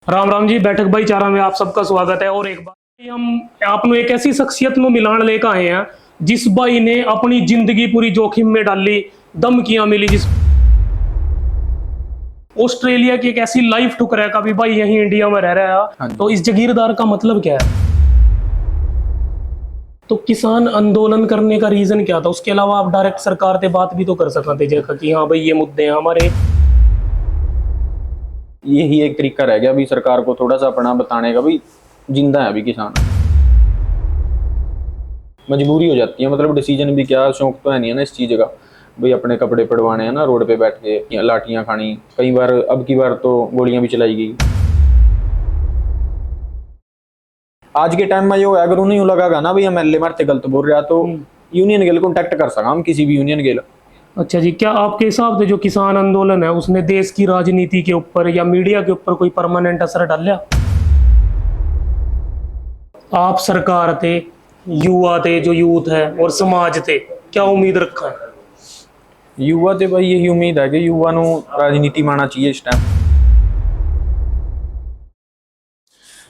राम राम जी। बैठक भाईचारा में आप सबका स्वागत है। और एक बार हम आपने एक ऐसी शख्सियत नु मिलान लेकर आए हैं जिस भाई ने अपनी जिंदगी पूरी जोखिम में डाली, धमकियां मिली, जिस ऑस्ट्रेलिया की एक ऐसी लाइफ ठुकरा का भी भाई यही इंडिया में रह रहा है। हाँ तो इस जागीरदार का मतलब क्या है? तो किसान आंदोलन करने का रीजन क्या था? उसके अलावा आप डायरेक्ट सरकार से बात भी तो कर सकते थे कि हाँ भाई ये मुद्दे हैं हमारे। यही एक तरीका रह गया अभी सरकार को थोड़ा सा अपना बताने का, भाई जिंदा है अभी किसान। मजबूरी हो जाती है, मतलब डिसीजन भी क्या, शौक तो है नहीं है ना इस चीज का, भाई अपने कपड़े पड़वाने हैं ना, रोड पे बैठ के लाठियां खानी, कई बार अब की बार तो गोलियां भी चलाई गई। आज के टाइम में जो है, अगर उन्हें लगा ना भाई एमएलए मारते गलत बोल रहा तो यूनियन गेल कॉन्टेक्ट कर सका हम, किसी भी यूनियन गेल। अच्छा जी, क्या आपके हिसाब से जो किसान आंदोलन है उसने देश की राजनीति के ऊपर या मीडिया के ऊपर कोई परमानेंट असर डाला? आप सरकार थे, युवा थे, जो यूथ है और समाज थे, क्या उम्मीद रखा है? युवा से भाई यही उम्मीद है कि युवा ਨੂੰ राजनीति में आना चाहिए इस टाइम।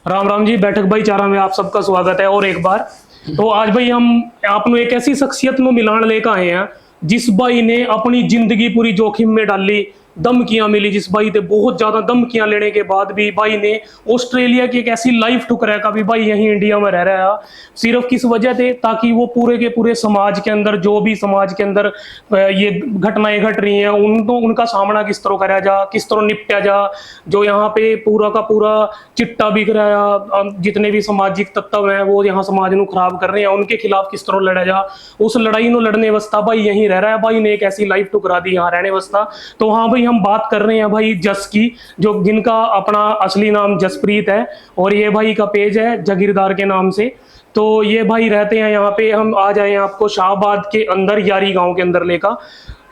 राम राम जी। बैठक भाईचारा में आप सबका स्वागत है। और एक बार तो आज भाई हम आपने एक ऐसी शख्सियत नु मिलान लेकर आए हैं जिस भाई ने अपनी जिंदगी पूरी जोखिम में डाली, धमकियां मिली, जिस भाई ने बहुत ज्यादा धमकियां लेने के बाद भी भाई ने ऑस्ट्रेलिया की एक ऐसी लाइफ ठुकरा का भी भाई यही इंडिया में रह रहा है। सिर्फ किस वजह से? ताकि वो पूरे के पूरे समाज के अंदर, जो भी समाज के अंदर ये घटनाएं घट रही हैं उनका सामना किस तरह करा जा, किस तरह निपटा जा। जो यहाँ पे पूरा का पूरा चिट्टा बिक रहा है, जितने भी सामाजिक तत्व हैं वो यहाँ समाज को खराब कर रहे हैं, उनके खिलाफ किस तरह लड़ा जा। उस लड़ाई को लड़ने वास्ता भाई यहीं रह रहा है। भाई ने एक ऐसी लाइफ ठुकरा दी यहाँ रहने वास्ता। तो हाँ भाई, हम बात कर रहे हैं भाई जस की, जो जिनका अपना असली नाम जसप्रीत है और ये भाई का पेज है जागीरदार के नाम से। तो ये भाई रहते हैं यहाँ पे। हम आ जाए आपको शाहबाद के अंदर, यारी गांव के अंदर लेकर।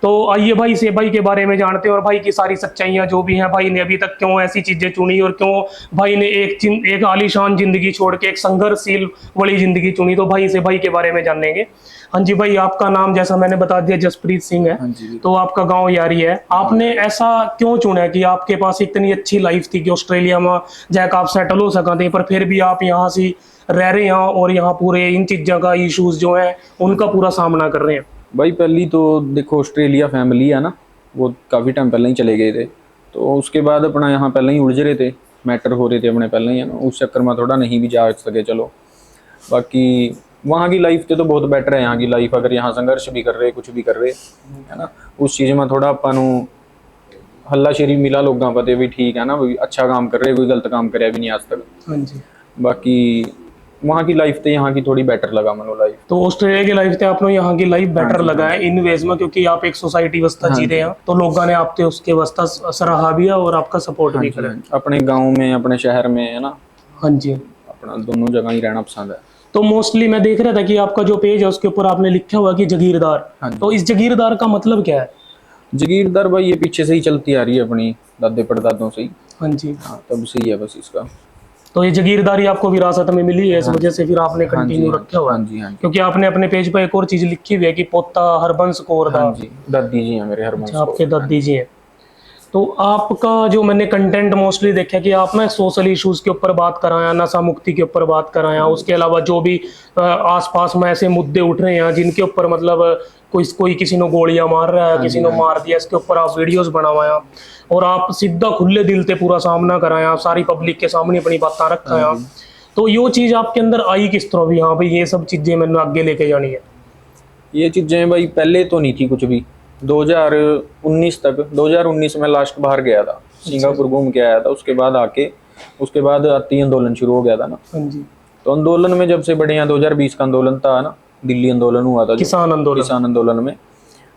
तो आइए भाई से भाई के बारे में जानते हैं और भाई की सारी सच्चाइयां जो भी हैं, भाई ने अभी तक क्यों ऐसी चीजें चुनी और क्यों भाई ने एक आलीशान जिंदगी छोड़ के एक संघर्षशील वाली जिंदगी चुनी। तो भाई से भाई के बारे में जानेंगे। हाँ जी भाई, आपका नाम जैसा मैंने बता दिया जसप्रीत सिंह है। हाँ जी। तो आपका गांव यारी है। आपने ऐसा क्यों चुना कि आपके पास इतनी अच्छी लाइफ थी कि ऑस्ट्रेलिया में जाकर आप सेटल हो सकते, पर फिर भी आप यहाँ से रह रहे हैं और यहाँ पूरे इन चीज़ों का इश्यूज जो है उनका पूरा सामना कर रहे हैं? भाई पहली तो देखो, ऑस्ट्रेलिया फैमिली है ना, वो काफ़ी टाइम पहले ही चले गए थे, तो उसके बाद अपना यहाँ पहले ही उलझ रहे थे, मैटर हो रहे थे अपने पहले ही, है ना, उस चक्कर में थोड़ा नहीं भी जा सके। चलो बाकी वहाँ की लाइफ तो बहुत बेटर है यहाँ की लाइफ, अगर यहाँ संघर्ष भी कर रहे, कुछ भी कर रहे, है ना, उस चीज़ में थोड़ा अपन हल्लाशेरी मिला लोगों पता भी, ठीक है ना, भी अच्छा काम कर रहे, कोई गलत काम करे भी नहीं आज तक। हाँ जी। बाकी वहाँ की लाइफ तो यहाँ की थोड़ी बेटर लगा मनो लाइफ। तो ऑस्ट्रेलिया की लाइफ थे आपने यहाँ की लाइफ बेटर लगा है इन वेज में, क्योंकि आप एक सोसाइटी वास्ता जी रहे हैं, तो लोगों ने आपके उसके वास्ता सराहा भी है और आपका सपोर्ट भी करा। अपने गाँव में, अपने शहर में, है ना। हाँ जी। अपना दोनों जगह ही रहना पसंद है। तो मोस्टली मैं देख रहा था कि आपका जो पेज है उसके ऊपर आपने लिखा हुआ कि जागीरदार। तो इस जागीरदार का मतलब क्या है? जागीरदार भाई ये पीछे से ही चलती आ रही है अपनी दादे परदादों से ही। हाँ जी। हाँ, तब से ही है बस इसका। तो ये जागीरदारी आपको विरासत में मिली है, इस वजह से फिर आपने कंटिन्यू रखा हुआ है। हाँ जी, हाँ जी। क्योंकि आपने अपने पेज पर एक और चीज लिखी हुई है कि पोता हरबंस कौर दा। हाँ जी, दादी जी हैं मेरे हरबंस कौर। आपके दादी जी हैं। तो आपका जो मैंने कंटेंट मोस्टली देखा कि आप ना सोशल इश्यूज के ऊपर बात कराया, नशा मुक्ति के ऊपर बात कराया, उसके अलावा जो भी आसपास में ऐसे मुद्दे उठ रहे हैं जिनके ऊपर मतलब कोई किसी ने गोलियां मार रहा है, किसी ने मार दिया, इसके ऊपर आप वीडियोस बनावाया और आप सीधा खुले दिल से पूरा सामना कराया, सारी पब्लिक के सामने अपनी बातें रखाया। तो ये चीज आपके अंदर आई किस तरह भी, हाँ भाई ये सब चीजें मैंने आगे लेके जानी है? ये चीजें भाई पहले तो नहीं थी कुछ भी। 2019 तक, 2019 में लास्ट बाहर गया था, सिंगापुर घूम के आया था, उसके बाद आके उसके बाद आती आंदोलन शुरू हो गया था ना। हाँ जी। तो आंदोलन में जब से बड़े यहाँ 2020 का आंदोलन था ना, दिल्ली आंदोलन हुआ था, किसान आंदोलन में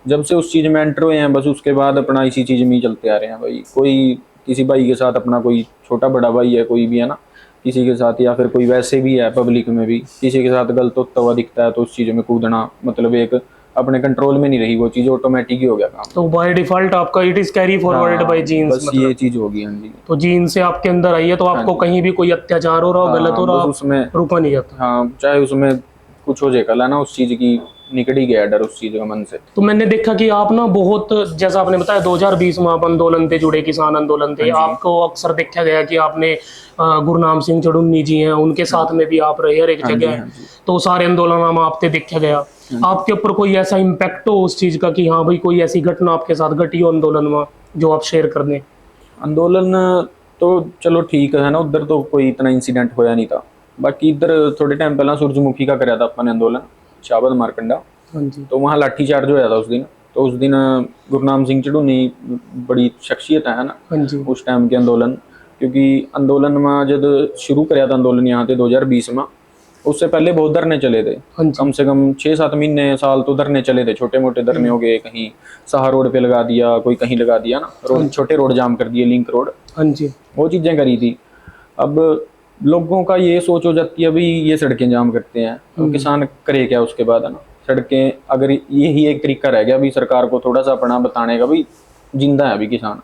जब से उस चीज में एंटर हुए हैं, बस उसके बाद अपना इसी चीज में ही चलते आ रहे हैं भाई। कोई किसी भाई के साथ, अपना कोई छोटा बड़ा भाई है कोई भी, है ना, किसी के साथ, या फिर कोई वैसे भी है पब्लिक में भी किसी के साथ गलत होता हुआ दिखता है तो उस चीज में कूदना, मतलब एक अपने कंट्रोल में नहीं रही वो चीज, ऑटोमेटिक ही हो गया काम। तो बाय डिफॉल्ट आपका it is carry forward by genes, बस ये चीज होगी। हाँ जी। तो जीन से आपके अंदर आई है, तो आपको कहीं भी कोई अत्याचार हो रहा हो, गलत हो रहा हो, उसमें रुका नहीं जाता। हाँ, चाहे उसमें कुछ हो जाए कल, है ना, उस चीज की निकल ही गया डर उस चीज का मन से। तो मैंने देखा कि आप ना बहुत, जैसा आपने बताया 2020 में आप आंदोलन थे जुड़े, किसान आंदोलन थे, आपको अक्सर देखा गया कि आपने गुरनाम सिंह चढ़ुन्नी जी हैं उनके साथ में भी आप रहे हर एक जगह, तो सारे आंदोलन में आपते देखा गया। आपके ऊपर कोई ऐसा इम्पैक्ट हो उस चीज का कि हाँ भाई कोई ऐसी घटना आपके साथ घटी हो आंदोलन में जो आप शेयर कर दें? आंदोलन तो चलो ठीक है ना, उधर तो कोई इतना इंसिडेंट होया नहीं था। बाकी इधर थोड़े टाइम पहला सूरजमुखी का कराया था अपन आंदोलन, शाहबाद मारकंडा। हाँ जी। तो वहाँ लाठीचार्ज होया था उस दिन। तो उस दिन गुरनाम सिंह चढ़ुन्नी बड़ी शख्सियत है ना हाँ जी। उस टाइम के आंदोलन, क्योंकि आंदोलन में जब शुरू कराया था आंदोलन यहाँ पे 2020 में, उससे पहले बहुत धरने चले थे। हाँ जी। कम से कम 6-7 महीने साल तो धरने चले थे, छोटे मोटे धरने हो गए, कहीं सहा रोड पे लगा दिया, कोई कहीं लगा दिया ना, रोड छोटे रोड जाम कर दिए, लिंक रोड, हाँ जी। वो चीजें करी थी। अब लोगों का ये सोच हो जाती है भाई ये सड़कें जाम करते हैं तो किसान करे क्या उसके बाद, है ना। सड़कें अगर यही एक तरीका रह गया भाई सरकार को थोड़ा सा अपना बताने का भाई जिंदा है अभी किसान,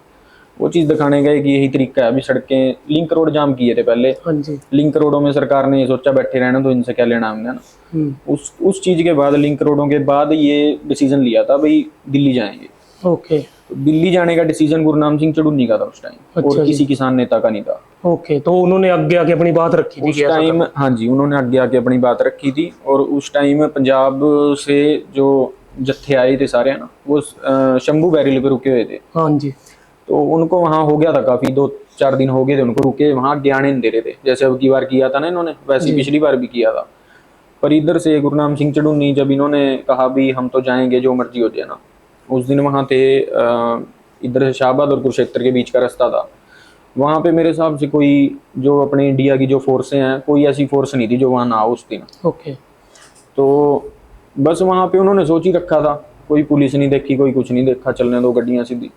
वो चीज़ दिखाने का एक यही तरीका है। अभी सड़कें लिंक रोड जाम किए थे पहले, हाँ जी। लिंक रोडों में सरकार ने सोचा बैठे रहना तो इनसे क्या लेना हमने, है ना। उस चीज़ के बाद लिंक रोडों के बाद ये डिसीजन लिया था भाई दिल्ली जाएंगे। ओके। तो दिल्ली जाने का डिसीजन गुरनाम सिंह चढ़ुन्नी का था उस टाइम, और किसी किसान नेता का नहीं था। ओके, तो उन्होंने आगे आके अपनी बात रखी थी उस टाइम, हाँ जी, उन्होंने आगे आके अपनी बात रखी थी। और उस टाइम पंजाब से जो जत्थे आए थे सारे, है ना, वो शंभू बैरिल पे रुके हुए थे। हाँ जी। तो उनको वहाँ हो गया था काफी, 2-4 दिन हो गए थे उनको रुके, वहाँ आगे आने नहीं दे रहे थे। जैसे अब की बार किया था ना इन्होंने, वैसे ही पिछली बार भी किया था। पर इधर से गुरनाम सिंह चढ़ुन्नी जब इन्होंने कहा भी हम तो जाएंगे जो मर्जी हो जाए ना, उस दिन वहाँ थे इधर से शाहबाद और कुरुक्षेत्र के बीच का रास्ता था, वहाँ पे मेरे हिसाब से कोई जो अपने इंडिया की जो फोर्सें हैं, कोई ऐसी फोर्स नहीं थी जो वहाँ ना हो उस दिन। ओके। तो बस वहाँ पे उन्होंने सोच ही रखा था, कोई पुलिस नहीं देखी, कोई कुछ नहीं देखा, चलने दो गड्डियाँ सीधी।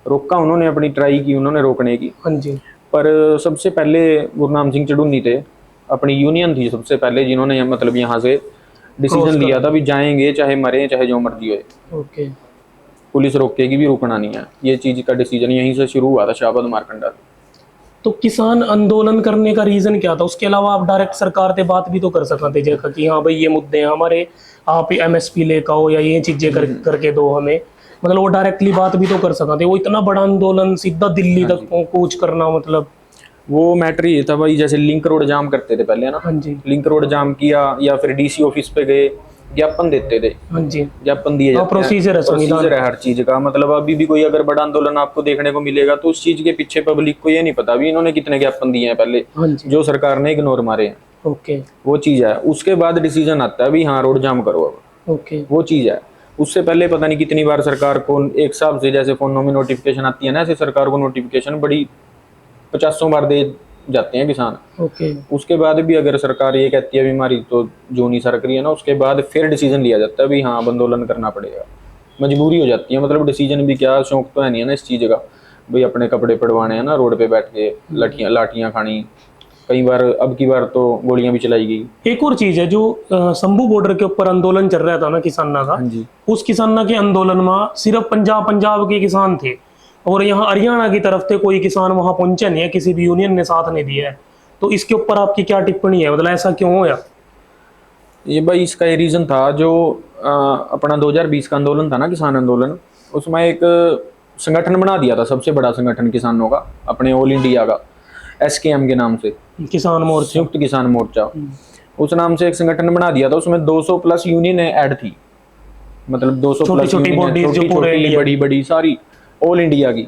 रोका उन्होंने, अपनी ट्राई की उन्होंने रोकने की। हाँ जी। पर सबसे पहले गुरनाम सिंह चढ़ुन्नी थे, अपनी यूनियन थी सबसे पहले जिन्होंने मतलब यहाँ से डिसीजन लिया था भी जाएंगे चाहे मरे चाहे जो मर्जी हो। ओके। पुलिस रोकेगी भी, रुकना नहीं है। ये चीज़ का डिसीजन यहीं से शुरू हुआ था, शाहबाद मारकंडा। तो किसान आंदोलन करने का रीजन क्या था? उसके अलावा आप डायरेक्ट सरकार से बात भी तो कर सकते थे कि हाँ भाई ये मुद्दे हैं हमारे, आप एमएसपी लेकर आओ या ये चीजें करके दो हमें, मतलब वो डायरेक्टली बात भी तो कर सकते। वो इतना बड़ा आंदोलन सीधा दिल्ली तक कूच करना, मतलब वो मैटर ये था भाई, जैसे लिंक रोड जाम करते थे पहले, है ना। हाँ जी। लिंक रोड जाम किया या फिर डीसी ऑफिस पे गए, ज्ञापन देते थे। हाँ जी। ज्ञापन दिए जाते हैं, प्रोसीजर है हर चीज का। मतलब अभी भी कोई अगर बड़ा आंदोलन आपको देखने को मिलेगा तो उस चीज के पीछे पब्लिक को ये नहीं पता भी इन्होंने कितने ज्ञापन दिए हैं पहले, हाँ जी। जो सरकार ने इग्नोर मारे हैं। ओके। वो चीज है। उसके बाद डिसीजन आता है भी हाँ रोड जाम करो अब। ओके। वो चीज है। उससे पहले पता नहीं कितनी बार सरकार को एक हिसाब से, जैसे फोनों में नोटिफिकेशन आती है ना, ऐसे सरकार को नोटिफिकेशन बड़ी 50 बार दे जाते हैं किसान। ओके। उसके बाद भी अगर सरकार ये कहती है बीमारी तो जो नहीं सरक रही है ना, उसके बाद फिर डिसीजन लिया जाता है भी हाँ अब आंदोलन करना पड़ेगा। मजबूरी हो जाती है, मतलब डिसीजन भी क्या, शौक तो है नहीं है ना इस चीज़ का भाई अपने कपड़े पड़वाने हैं ना, रोड पे बैठ के लाठियाँ खानी, कई बार अब की बार तो गोलियां भी चलाई गई। एक और चीज है, जो शंभू बॉर्डर के ऊपर आंदोलन चल रहा था ना किसाना का, हाँ जी। उस किसाना के आंदोलन में सिर्फ पंजाब के किसान थे और यहाँ हरियाणा की तरफ से कोई किसान वहां पहुंचे नहीं है, किसी भी यूनियन ने साथ नहीं दिया है। तो इसके ऊपर आपकी क्या टिप्पणी है, मतलब ऐसा क्यों होया? ये भाई इसका ये रीज़न था, जो अपना 2020 का आंदोलन था ना, किसान आंदोलन, उसमें एक संगठन बना दिया था, सबसे बड़ा संगठन किसानों का अपने ऑल इंडिया का, SKM के नाम से, किसान मोर्चा, संयुक्त किसान मोर्चा, उस नाम से एक संगठन बना दिया था। उसमें 200 प्लस यूनियन ऐड थी, मतलब 200 प्लस छोटी बड़ी बड़ी सारी ऑल इंडिया की,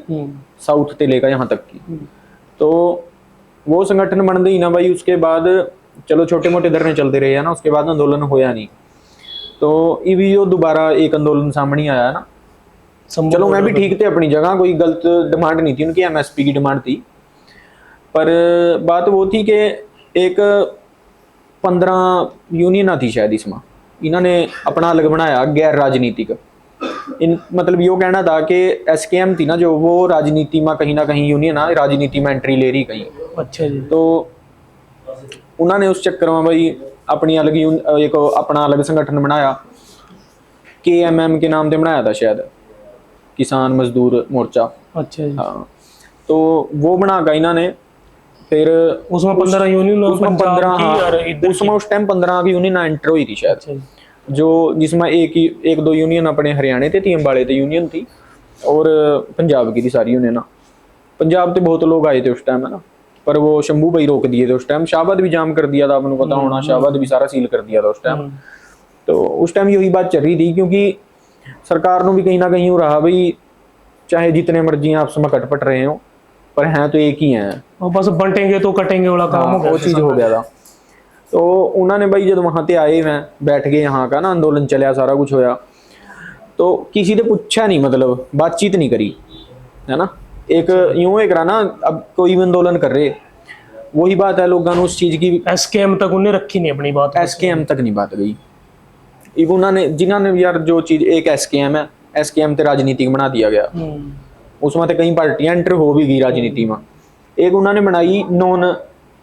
साउथ से लेकर यहाँ तक की। तो वो संगठन बन गई ना भाई, उसके बाद चलो छोटे मोटे धरने चलते रहे है ना, उसके बाद आंदोलन होया नहीं। तो ये जो दोबारा एक आंदोलन सामने आया ना, चलो मैं भी ठीक थे अपनी जगह, कोई गलत डिमांड नहीं थी उनकी, MSP की डिमांड थी। पर बात वो थी कि एक 15 यूनियन थी शायद, इसमें इन्होंने अपना अलग बनाया गैर राजनीतिक। मतलब यो कहना था कि SKM थी ना जो, वो राजनीति में कहीं ना कहीं यूनियन राजनीति में एंट्री ले रही कहीं। अच्छा जी। तो उन्होंने उस चक्कर में भाई अपनी अलग एक अपना अलग संगठन बनाया, KMM के नाम से बनाया था शायद, किसान मजदूर मोर्चा। अच्छा जी। हाँ, तो वो बना का इन्होंने फिर उसमें 15 यूनियन, उसमें 15, हाँ, उसमें उस टाइम 15 की यूनियन एंटर हुई थी शायद। जो जिसमें एक दो यूनियन अपने हरियाणा ते थी, अम्बाले ते यूनियन थी, और पंजाब की थी सारी यूनियन। पंजाब ते बहुत लोग आए थे उस टाइम, है ना, पर वो शंभू भाई रोक दिए थे उस टाइम। शाहबाद भी जाम कर दिया था, आपको पता होना, शाहबाद भी सारा सील कर दिया था उस टाइम। तो उस टाइम यही बात चल रही थी, क्योंकि सरकार को भी कहीं ना कहीं हो रहा भाई, चाहे जितने मर्जी आपस में कटपट रहे हो, पर हैं तो एक ही हैं, और बस बंटेंगे तो कटेंगे वाला काम हो गया, वो चीज़ हो गया था। तो उन्होंने भाई जब वहां ते आए, मैं बैठ गए, यहाँ का ना अंदोलन चलिया, सारा कुछ होया, तो किसी ने पूछा नहीं, मतलब बातचीत नहीं करी, है ना। एक यूं एक रहा ना, अब कोई भी आंदोलन कर रहे, वही बात है, लोगों ने उस चीज की एसकेएम तक उन्हें रखी नहीं अपनी बात, एसकेएम तक नहीं बात गई। इब उन्होंने जिन्होंने यार जो चीज, एक एसकेएम है, एसकेएम ते राजनीतिक बना दिया गया, उसमें तो कई पार्टियां एंटर हो भी गई राजनीति में। एक उन्होंने बनाई नॉन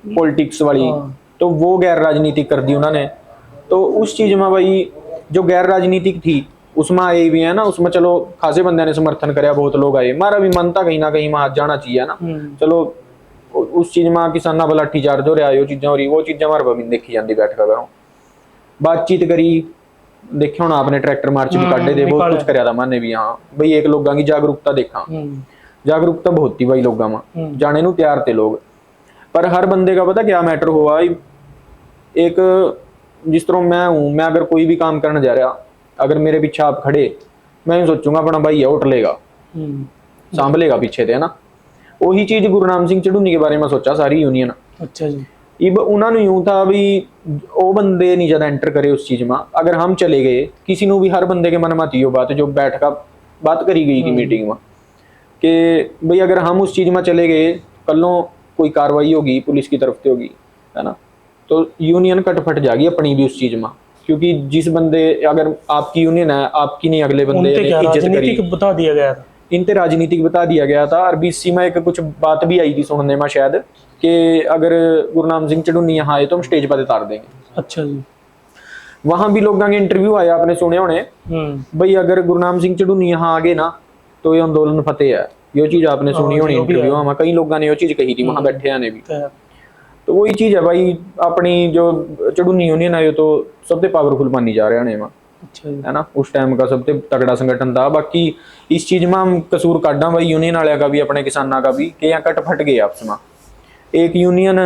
पॉलिटिक्स वाली, तो वो गैर राजनीतिक कर दी उन्होंने। तो उस चीज में भाई जो गैर राजनीतिक थी उसमें आए भी है ना, उसमें चलो खासे बंदे ने समर्थन कराया, बहुत लोग आए, हमारा भी मन था कहीं ना कहीं वहां जाना चाहिए ना। चलो उस चीज में किसाना वाला लाठीचार्ज हो रहा है, चीजें हो रही, वो चीजें हमारे भी देखी जाती, बैठ कर करो बातचीत करी, देखे होना आपने, ट्रैक्टर मार्च भी काटे थे, बहुत कुछ कराया था मैंने भी। हाँ भाई, एक लोगों की जागरूकता देखा, जागरूकता बहुत थी भाई लोगों में, जाने नू तैयार थे लोग। पर हर बंदे का पता क्या मैटर हुआ, एक जिस तरह मैं हूं, मैं अगर कोई भी काम करने जा रहा, अगर मेरे पीछे आप खड़े, मैं यूं सोचूंगा अपना भाई है, उठ लेगा, सांभलेगा पीछे थे, है ना। वही चीज गुरु नाम सिंह चढ़ूनी के बारे में सोचा सारी यूनियन। अच्छा जी। इब उन्होंने यूं था भी, वो बंदे नहीं ज्यादा एंटर करे उस चीज में, अगर हम चले गए, किसी ने भी, हर बंदे के मन में आती हो बात, जो बैठ का बात करी गई थी मीटिंग में, कि भाई अगर हम उस चीज में चले गए, कलों कोई कार्रवाई होगी पुलिस की तरफ से होगी, है ना, तो यूनियन कटफट जाएगी अपनी भी उस चीज में। क्योंकि जिस बंदे, अगर आपकी यूनियन है, आपकी नहीं, अगले बंदे ने इज्जत करी, बता दिया गया था, इनते राजनीतिक बता दिया गया था। और बीसी में एक कुछ बात भी आई थी सुनने में शायद, कि अगर गुरनाम सिंह चढ़ूनी यहाँ आए तो हम स्टेज पर उतार देंगे। अच्छा जी। वहां भी लोगों के इंटरव्यू आया, आपने सुने होने, भाई अगर गुरनाम सिंह चढ़ूनी यहाँ आ गए ना, तो ये आंदोलन फतेह है, ये चीज आपने सुनी होनी इंटरव्यू में, कई लोगों ने ये चीज कही थी वहां बैठे ने भी। तो वही चीज है भाई, अपनी जो चढ़ूनी यूनियन है, तो सबसे पावरफुल मानी जा रहा है, है ना, उस टाइम का सबसे तगड़ा संगठन था। बाकी इस चीज में हम कसूर काटा भाई यूनियन वाले का भी, अपने किसानों का भी, कि यहाँ कट फट गए आपस में। एक यूनियन,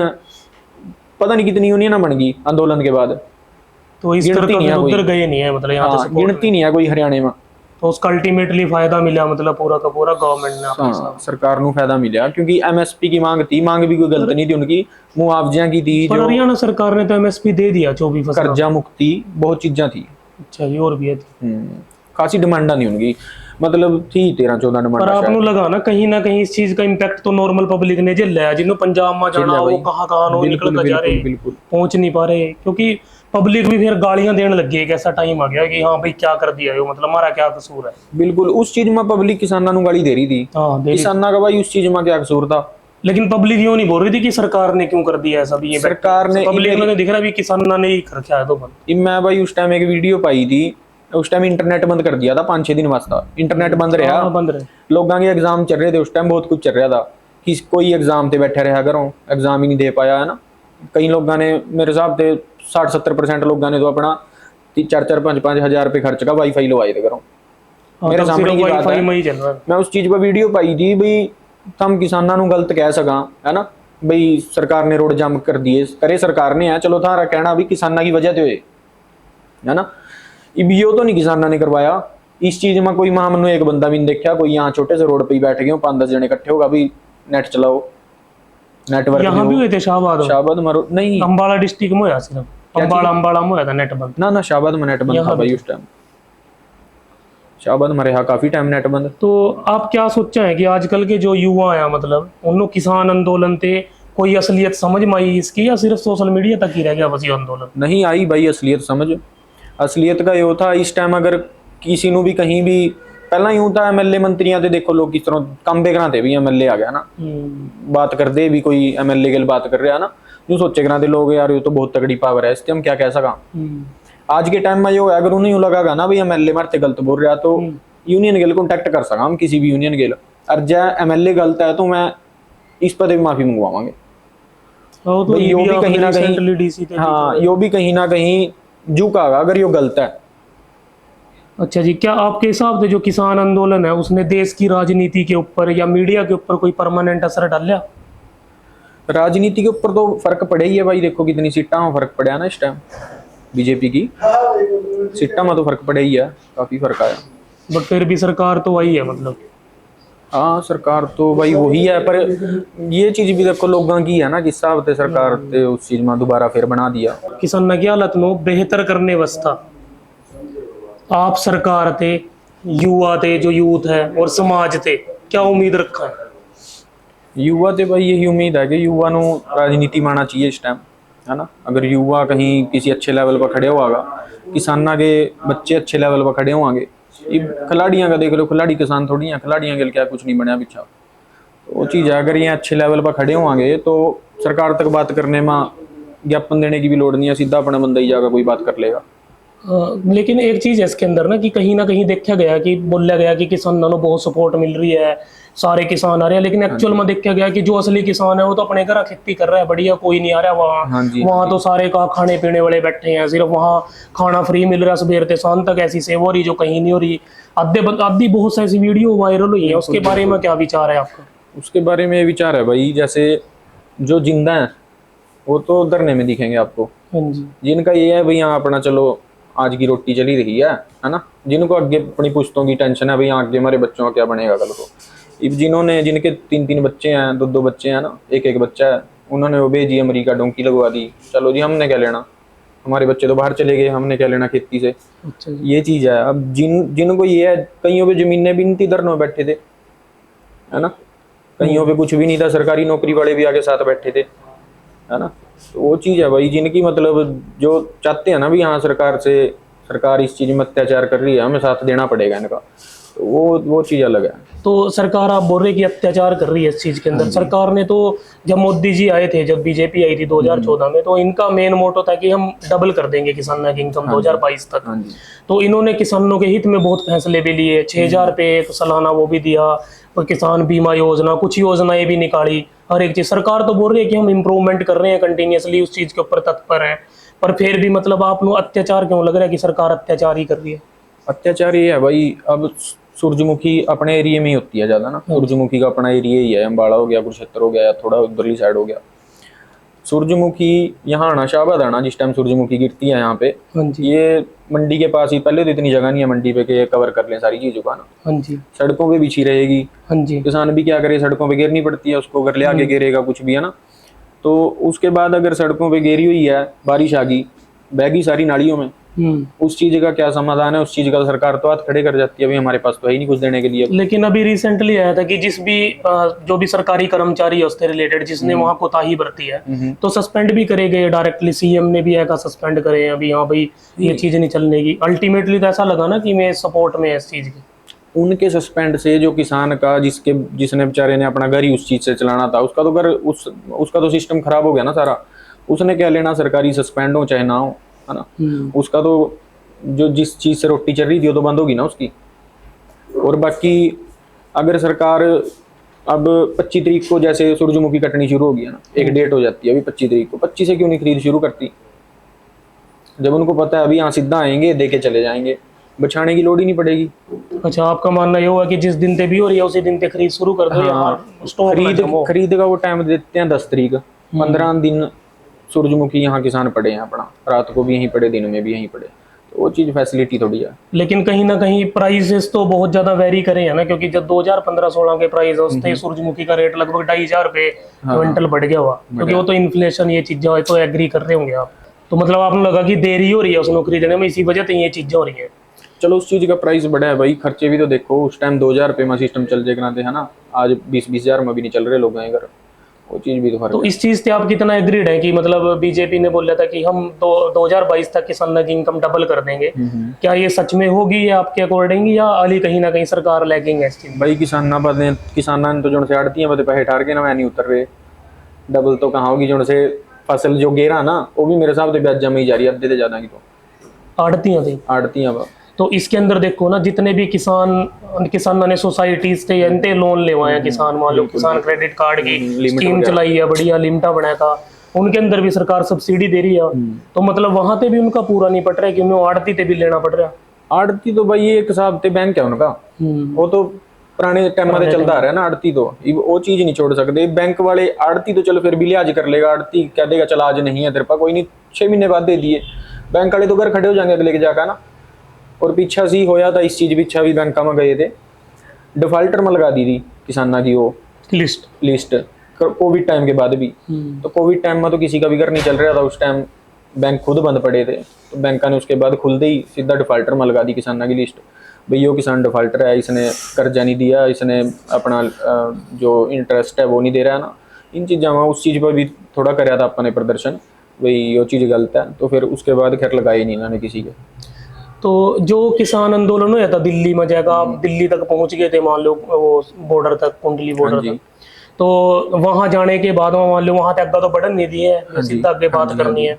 पता नहीं कितनी यूनियन बन गई आंदोलन के बाद, तो इस तरह का उधर गए नहीं है, मतलब यहाँ से गिनती नहीं है कोई हरियाणा में। तो उसका अल्टीमेटली फायदा मिला, मतलब पूरा का पूरा गवर्नमेंट ने, सरकार को फायदा मिला, क्योंकि एमएसपी की मांग थी, मांग भी कोई गलत नहीं थी उनकी, मुआवजा की थी, पर हरियाणा सरकार ने तो एमएसपी दे दिया, 24 फसल, कर्जा मुक्ति, बहुत चीजें थी। अच्छा जी, और भी है, खासी डिमांडा नहीं उनकी, मतलब थी 13-14 डिमांड। पर आपको लगा ना कहीं इस चीज का इम्पैक्ट तो नॉर्मल पब्लिक ने झेला है, जिन्होंने पंजाब में जाना, वो कहाँ निकल कर जा रहे, पहुंच नहीं पा रहे, क्योंकि पब्लिक भी फिर गालियां देने लग गई, एक ऐसा टाइम आ गया कि हाँ भाई क्या कर दिया है, मतलब हमारा क्या कसूर है। बिल्कुल, उस चीज में पब्लिक किसानों को गाली दे रही थी, किसानों का भाई उस चीज में क्या कसूर था। लेकिन पब्लिक यूं नहीं बोल रही थी कि सरकार ने क्यों कर दिया ऐसा, भी ये सरकार ने, पब्लिक ने दिख रहा भी किसानों ने ही कर रखा है। तो मैं भाई उस टाइम एक वीडियो पाई थी, उस टाइम इंटरनेट बंद कर दिया था 5-6 दिन वास्ता, इंटरनेट बंद रहा, लोगों के एग्जाम चल रहे थे उस टाइम, बहुत कुछ चल रहा था, कि कोई एग्जाम पे बैठे रहा करो, एग्जाम ही नहीं दे पाया, है ना। कई लोगों ने, मेरे हिसाब से 60-70% लोगों ने तो अपना 4-4, 5-5 हज़ार रुपये खर्च का वाईफाई लवाए थे करो, मेरे सामने की बात है। मैं उस चीज पर वीडियो पाई थी भाई, हम किसानों को गलत कह सका, है ना, भाई सरकार ने रोड जाम कर दिए, करे सरकार ने है, चलो थारा कहना भी किसानों की वजह से, है ना। यो तो नहीं किसानों ने करवाया इस चीज में, कोई मां मनु एक बंदा भी नहीं देखा, कोई यहाँ छोटे से रोड पे ही बैठ गए 5-10 जने इकट्ठे होगा भी नेट चलाओ, नेटवर्क। यहाँ भी हुए थे शाहबाद मारो नहीं, अंबाला डिस्ट्रिक्ट में हुआ, सिर्फ अंबाला में हुआ था नेट बंद। ना शाहबाद में नेट बंद था भाई उस टाइम, शाहबाद में रहा काफी टाइम नेट बंद। तो आप क्या सोचा है कि आजकल के जो युवा है, मतलब उन किसान आंदोलन थे, कोई असलियत समझ में आई इसकी, या सिर्फ सोशल मीडिया तक ही रह गया बस ये आंदोलन? नहीं आई भाई असलियत समझ, असलियत का यो था इस टाइम, अगर किसी को भी कहीं भी, पहला यूं था एमएलए मंत्रियां ते देखो लोग किस तरह काम बेकना थे भी, एमएलए आ गया ना, बात कर दे भी, कोई एमएलए के बात कर रहा है ना, यूं सोचे करा लोग यार ये तो बहुत तगड़ी पावर है, इससे हम क्या कह सका। आज के टाइम में यो है, अगर उन्हें यूं लगा ना भाई एमएलए मारते गलत बोल रहा, तो यूनियन गेल कॉन्टेक्ट कर सका हम, किसी भी यूनियन गेल, और जय एमएलए गलत है तो मैं इस पर भी माफी मंगवावांगे। तो यो भी कहीं ना कहीं, हाँ यो भी कहीं ना कहीं झुकागा अगर यो गलत है, अच्छा जी, क्या आपके हिसाब से जो किसान आंदोलन है उसने देश की राजनीति के ऊपर या मीडिया के ऊपर कोई परमानेंट असर डाला? राजनीति के ऊपर तो फर्क पड़े ही है भाई, देखो कितनी सीटा में फर्क पड़ा ना इस टाइम, बीजेपी की सीटा में तो फर्क पड़ा ही है, काफी फर्क आया। बट फिर भी सरकार तो वही है मतलब। हाँ सरकार तो भाई वही है, पर ये चीज भी देखो लोगों की है ना, जिस हिसाब से सरकार ने उस चीज में दोबारा फिर बना दिया। किसान की हालत नो बेहतर करने वास्ता आप सरकार थे, युवा थे, जो यूथ है और समाज थे, क्या उम्मीद रखा है? युवा से भाई यही उम्मीद है कि युवा नु राजनीति में आना चाहिए इस टाइम, है ना। अगर युवा कहीं किसी अच्छे लेवल पर खड़े होगा, किसाना के बच्चे अच्छे लेवल पर खड़े होंगे, ये खिलाड़ियाँ का देख लो, खिलाड़ी किसान थोड़ी हैं, खिलाड़ियाँ के लिए क्या कुछ नहीं बनया पीछा। तो वो चीज़ है, अगर ये अच्छे लेवल पर खड़े होंगे तो सरकार तक बात करने में ज्ञापन देने की भी लोड़ नहीं है, सीधा अपना बंदा ही जाकर कोई बात कर लेगा। लेकिन एक चीज है इसके अंदर ना कहीं देखा गया कि बोला गया कि किसानों को बहुत सपोर्ट मिल रही है, सारे किसान आ रहे हैं, लेकिन एक्चुअल में देखा गया कि जो असली किसान है वो तो अपने घर खेती कर रहा है, बढ़िया, कोई नहीं आ रहा वहाँ। हाँ जी, वहाँ तो सारे का खाने पीने वाले बैठे हैं, सिर्फ वहाँ खाना फ्री मिल रहा है सुबह से शाम तक, ऐसी सेव हो रही जो कहीं नहीं हो रही। आधी बहुत सी ऐसी वीडियो वायरल हुई है, उसके बारे में क्या विचार है आपका? उसके बारे में ये विचार है भाई, जैसे जो जिंदा है वो तो धरने में दिखेंगे आपको, हाँ जी, जिनका ये है भाई हाँ अपना चलो आज की रोटी चली रही है ना, जिनको आगे अपनी पुश्तों की टेंशन है भाई आगे हमारे बच्चों का क्या बनेगा कल को। अब जिनके 3-3 बच्चे हैं, 2-2 बच्चे हैं ना, एक बच्चा है, उन्होंने वो भेजी अमेरिका, डोंकी लगवा दी, चलो जी हमने क्या लेना, हमारे बच्चे तो बाहर चले गए, हमने क्या लेना खेती से। अच्छा जी। ये चीज है। अब जिनको ये है, कईयों पे जमीनें भी नहीं थी, धरनों में बैठे थे, है ना, कईयों पे कुछ भी नहीं था, सरकारी नौकरी वाले भी आगे साथ बैठे थे, है ना। तो वो चीज है भाई, जिनकी मतलब जो चाहते हैं ना भी हाँ सरकार इस चीज में अत्याचार कर रही है, हमें साथ देना पड़ेगा इनका, तो वो चीज अलग है। तो सरकार आप बोल रहे कि अत्याचार कर रही है इस चीज के अंदर। सरकार ने तो जब मोदी जी आए थे, जब बीजेपी आई थी 2014 में, तो इनका मेन मोटो था कि हम डबल कर देंगे किसानों की इनकम 2022 तक। तो इन्होंने किसानों के हित में बहुत फैसले भी लिए, 6,000 रुपये एक सालाना वो भी दिया, और किसान बीमा योजना, कुछ योजनाएं भी निकाली, हर एक चीज। सरकार तो बोल रही है कि हम इम्प्रूवमेंट कर रहे हैं, कंटिन्यूसली उस चीज के ऊपर तत्पर है, पर फिर भी मतलब आपको अत्याचार क्यों लग रहा है कि सरकार अत्याचार ही कर रही है? अत्याचार ये है भाई, अब सूरजमुखी अपने एरिया में ही होती है ज्यादा ना, सूरजमुखी का अपना एरिया ही है, अम्बाड़ा हो गया, कुरुक्षेत्र हो गया, या थोड़ा उधरली साइड हो गया। सूरजमुखी यहाँ आना, शाहबाद आना, जिस टाइम सूरजमुखी गिरती है यहाँ पे, हाँ जी, ये मंडी के पास ही, पहले तो इतनी जगह नहीं है मंडी पे कि कवर कर लें सारी चीजों का ना, हाँ जी, सड़कों पे बिछी रहेगी, हाँ जी, किसान भी क्या करे, सड़कों पे गिरनी पड़ती है उसको, अगर ले आके गिरेगा कुछ भी, है ना। तो उसके बाद अगर सड़कों पे गिरी हुई है, बारिश आ गई, बहगी सारी नालियों में, उस चीज का क्या समाधान है? उस चीज का सरकार तो हाथ खड़े कर जाती है, अभी हमारे पास तो है ही नहीं कुछ देने के लिए। लेकिन अभी रिसेंटली आया था कि जो भी सरकारी कर्मचारी है उससे रिलेटेड जिसने वहां कोताही बरती है तो सस्पेंड भी करे गए डायरेक्टली, सीएम ने भी ऐसा सस्पेंड करे हैं अभी, हाँ भाई ये चीज नहीं चलने की। अल्टीमेटली तो ऐसा लगा ना कि मैं सपोर्ट में है इस चीज के। उनके सस्पेंड से जो किसान का, जिसने बेचारे ने अपना घर ही उस चीज से चलाना था, उसका तो घर उसका तो सिस्टम खराब हो गया ना सारा। उसने क्या लेना, सरकारी सस्पेंड हो चाहे ना हो, है ना। उसका तो जो जिस चीज से रोटी चल रही थी वो तो बंद होगी ना उसकी। और बाकी अगर सरकार अब 25 तारीख को जैसे सूरजमुखी कटनी शुरू होगी ना, एक डेट हो जाती है अभी 25 तारीख को, 25 से क्यों नहीं खरीद शुरू करती? जब उनको पता है अभी यहाँ सीधा आएंगे, दे के चले जाएंगे, बचाने की लोड ही नहीं पड़ेगी। अच्छा, आपका मानना ये हुआ कि जिस दिन ते भी हो रही है उसी दिन ते खरीद शुरू कर दो। हाँ, स्टॉक खरीद का वो टाइम देते हैं 10 तारीख, 15 दिन सूरजमुखी यहाँ किसान पड़े हैं अपना, रात को भी यहीं पड़े, दिन में भी यहीं पड़े, तो वो चीज फैसिलिटी थोड़ी है। लेकिन कहीं ना कहीं प्राइसेस तो बहुत ज्यादा वेरी करे हैं ना, क्योंकि जब 2015-16 के प्राइस उससे सूरजमुखी का रेट लगभग 2,500 रुपये क्विंटल बढ़ गया हुआ, क्योंकि वो तो इन्फ्लेशन ये चीजें तो एग्री कर रहे होंगे आप। तो मतलब आपने लगा कि देरी हो रही है उसको खरीदने में, इसी वजह से ये चीजें हो रही है। चलो उस चीज का प्राइस बढ़ा है भाई, खर्चे भी तो देखो, उस टाइम 2,000 रुपये में सिस्टम चल जाए थे, है ना, आज 20-20,000 में भी नहीं चल रहे लोग हैं घर, वो चीज भी तो फर्क तो इस चीज से आप कितना एग्रीड है कि मतलब बीजेपी ने बोला था कि हम 2022 तक किसानों की इनकम डबल कर देंगे, क्या ये सच में होगी या आपके अकॉर्डिंग, या अली कहीं ना कहीं सरकार लैगिंग है इस चीज? भाई किसाना ने तो जो से आड़ती है पैसे ठार के ना मैं नहीं उतर रहे, डबल तो कहाँ होगी, जो से फसल जो गेरा ना वो भी मेरे हिसाब से ब्याजा में ही जा रही है, अद्धे से ज्यादा की तो आड़तियां। तो इसके अंदर देखो ना, जितने भी किसानों ने सोसाइटीज से एंटे लोन लेवाए हैं, किसान मान लो किसान क्रेडिट कार्ड की स्कीम चलाई है, बढ़िया लिमिटा बनाया था, उनके अंदर भी सरकार सब्सिडी दे रही है। तो मतलब वहां पे भी उनका पूरा नहीं पड़ रहा है कि उन्हें आड़ती पे भी लेना पड़ रहा है। आड़ती तो भाई एक हिसाब से बैंक है उनका, वो तो पुराने टाइम में चलता आ रहा है ना। आड़ती तो वो चीज नहीं छोड़ सकते बैंक वाले। आड़ती तो चलो फिर भी लिहाज कर लेगा, आड़ती कह देगा चल आज नहीं है तेरे पास, कोई नहीं 6 महीने बाद दे दिए। बैंक वाले तो घर खड़े हो जाएंगे अगले के जाकर ना। और पीछा सी होया था इस चीज पीछा भी बैंक में गए थे, डिफाल्टर में लगा दी थी किसाना की वो लिस्ट कोविड टाइम के बाद भी। तो कोविड टाइम में तो किसी का भी घर नहीं चल रहा था उस टाइम, बैंक खुद बंद पड़े थे। तो बैंक ने उसके बाद खुलते ही सीधा डिफाल्टर में लगा दी किसाना की लिस्ट, भाई यो किसान डिफाल्टर है, इसने कर्जा नहीं दिया, इसने अपना जो इंटरेस्ट है वो नहीं दे रहा है ना। इन चीज़ों में उस चीज़ पर भी थोड़ा कराया था अपने प्रदर्शन, भाई यो चीज़ गलत है। तो फिर उसके बाद खैर लगाई नहीं इन्होंने किसी के। तो जो किसान आंदोलन हुआ था दिल्ली में, जाकर आप दिल्ली तक पहुंच गए थे मान लो, वो बॉर्डर तक, कुंडली बॉर्डर तक, तो वहां जाने के बाद मान लो वहां तक तो बढ़न नहीं दी है, सीधा आगे बात करनी है।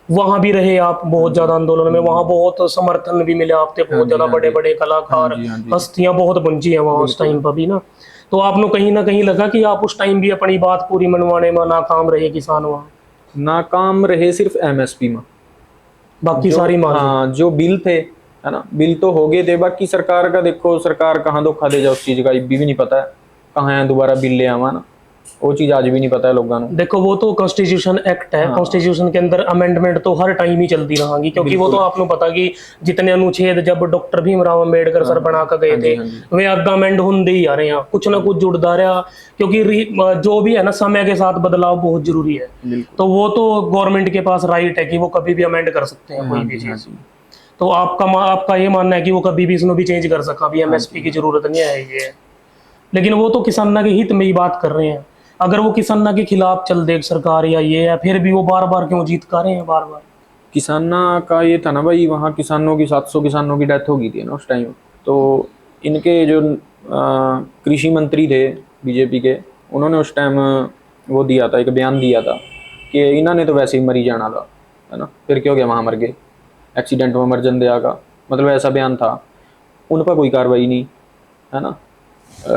वहां भी रहे आप बहुत ज्यादा आंदोलन में, वहां बहुत समर्थन भी मिला आपके, बहुत ज्यादा बड़े बड़े कलाकार हस्तियां बहुत बंची हैं वहां उस टाइम पर भी ना। तो आपने कहीं ना कहीं लगा कि आप उस टाइम भी अपनी बात पूरी मनवाने में नाकाम रहे किसान, वहां नाकाम रहे सिर्फ एमएसपी में, बाकी सारी मांग। हाँ जो बिल थे है ना, बिल तो हो गए थे, बाकी सरकार का देखो सरकार कहाँ धोखा दे जाए उस चीज का भी नहीं पता है, कहाँ है दोबारा बिल ले आवा ना, वो चीज आज भी नहीं पता है लोगों को। देखो वो तो कॉन्स्टिट्यूशन एक्ट है, कॉन्स्टिट्यूशन के अंदर अमेंडमेंट तो हर टाइम ही चलती रहेंगी, क्योंकि वो तो आपको पता कि जितने अनुच्छेद जब डॉक्टर भीमराव अम्बेडकर सर बना कर गए थे वे अमेंड होते ही आ रहे हैं, कुछ ना कुछ जुड़ता रहा, क्योंकि जो भी है ना समय के साथ बदलाव बहुत जरूरी है। तो वो तो गवर्नमेंट के पास राइट है कि वो कभी भी अमेंड कर सकते हैं कोई भी चीज। तो आपका ये मानना है कि वो कभी भी इसमें भी चेंज कर सका, अभी एमएसपी की जरूरत नहीं है ये, लेकिन वो तो किसानों के हित में ही बात कर रहे हैं। अगर वो किसानों के खिलाफ चल दे सरकार या ये है, फिर भी वो बार बार क्यों जीत कर रहे हैं बार बार। किसाना का ये था ना भाई, वहाँ किसानों की 700 किसानों की डेथ हो गई थी ना उस टाइम। तो इनके जो कृषि मंत्री थे बीजेपी के, उन्होंने उस टाइम वो दिया था, एक बयान दिया था कि इन्होंने तो वैसे ही मरी जाना था है ना, फिर क्यों गया वहाँ मर गए, एक्सीडेंट में मर जंदे आगा, मतलब ऐसा बयान था। उन पर कोई कार्रवाई नहीं है ना।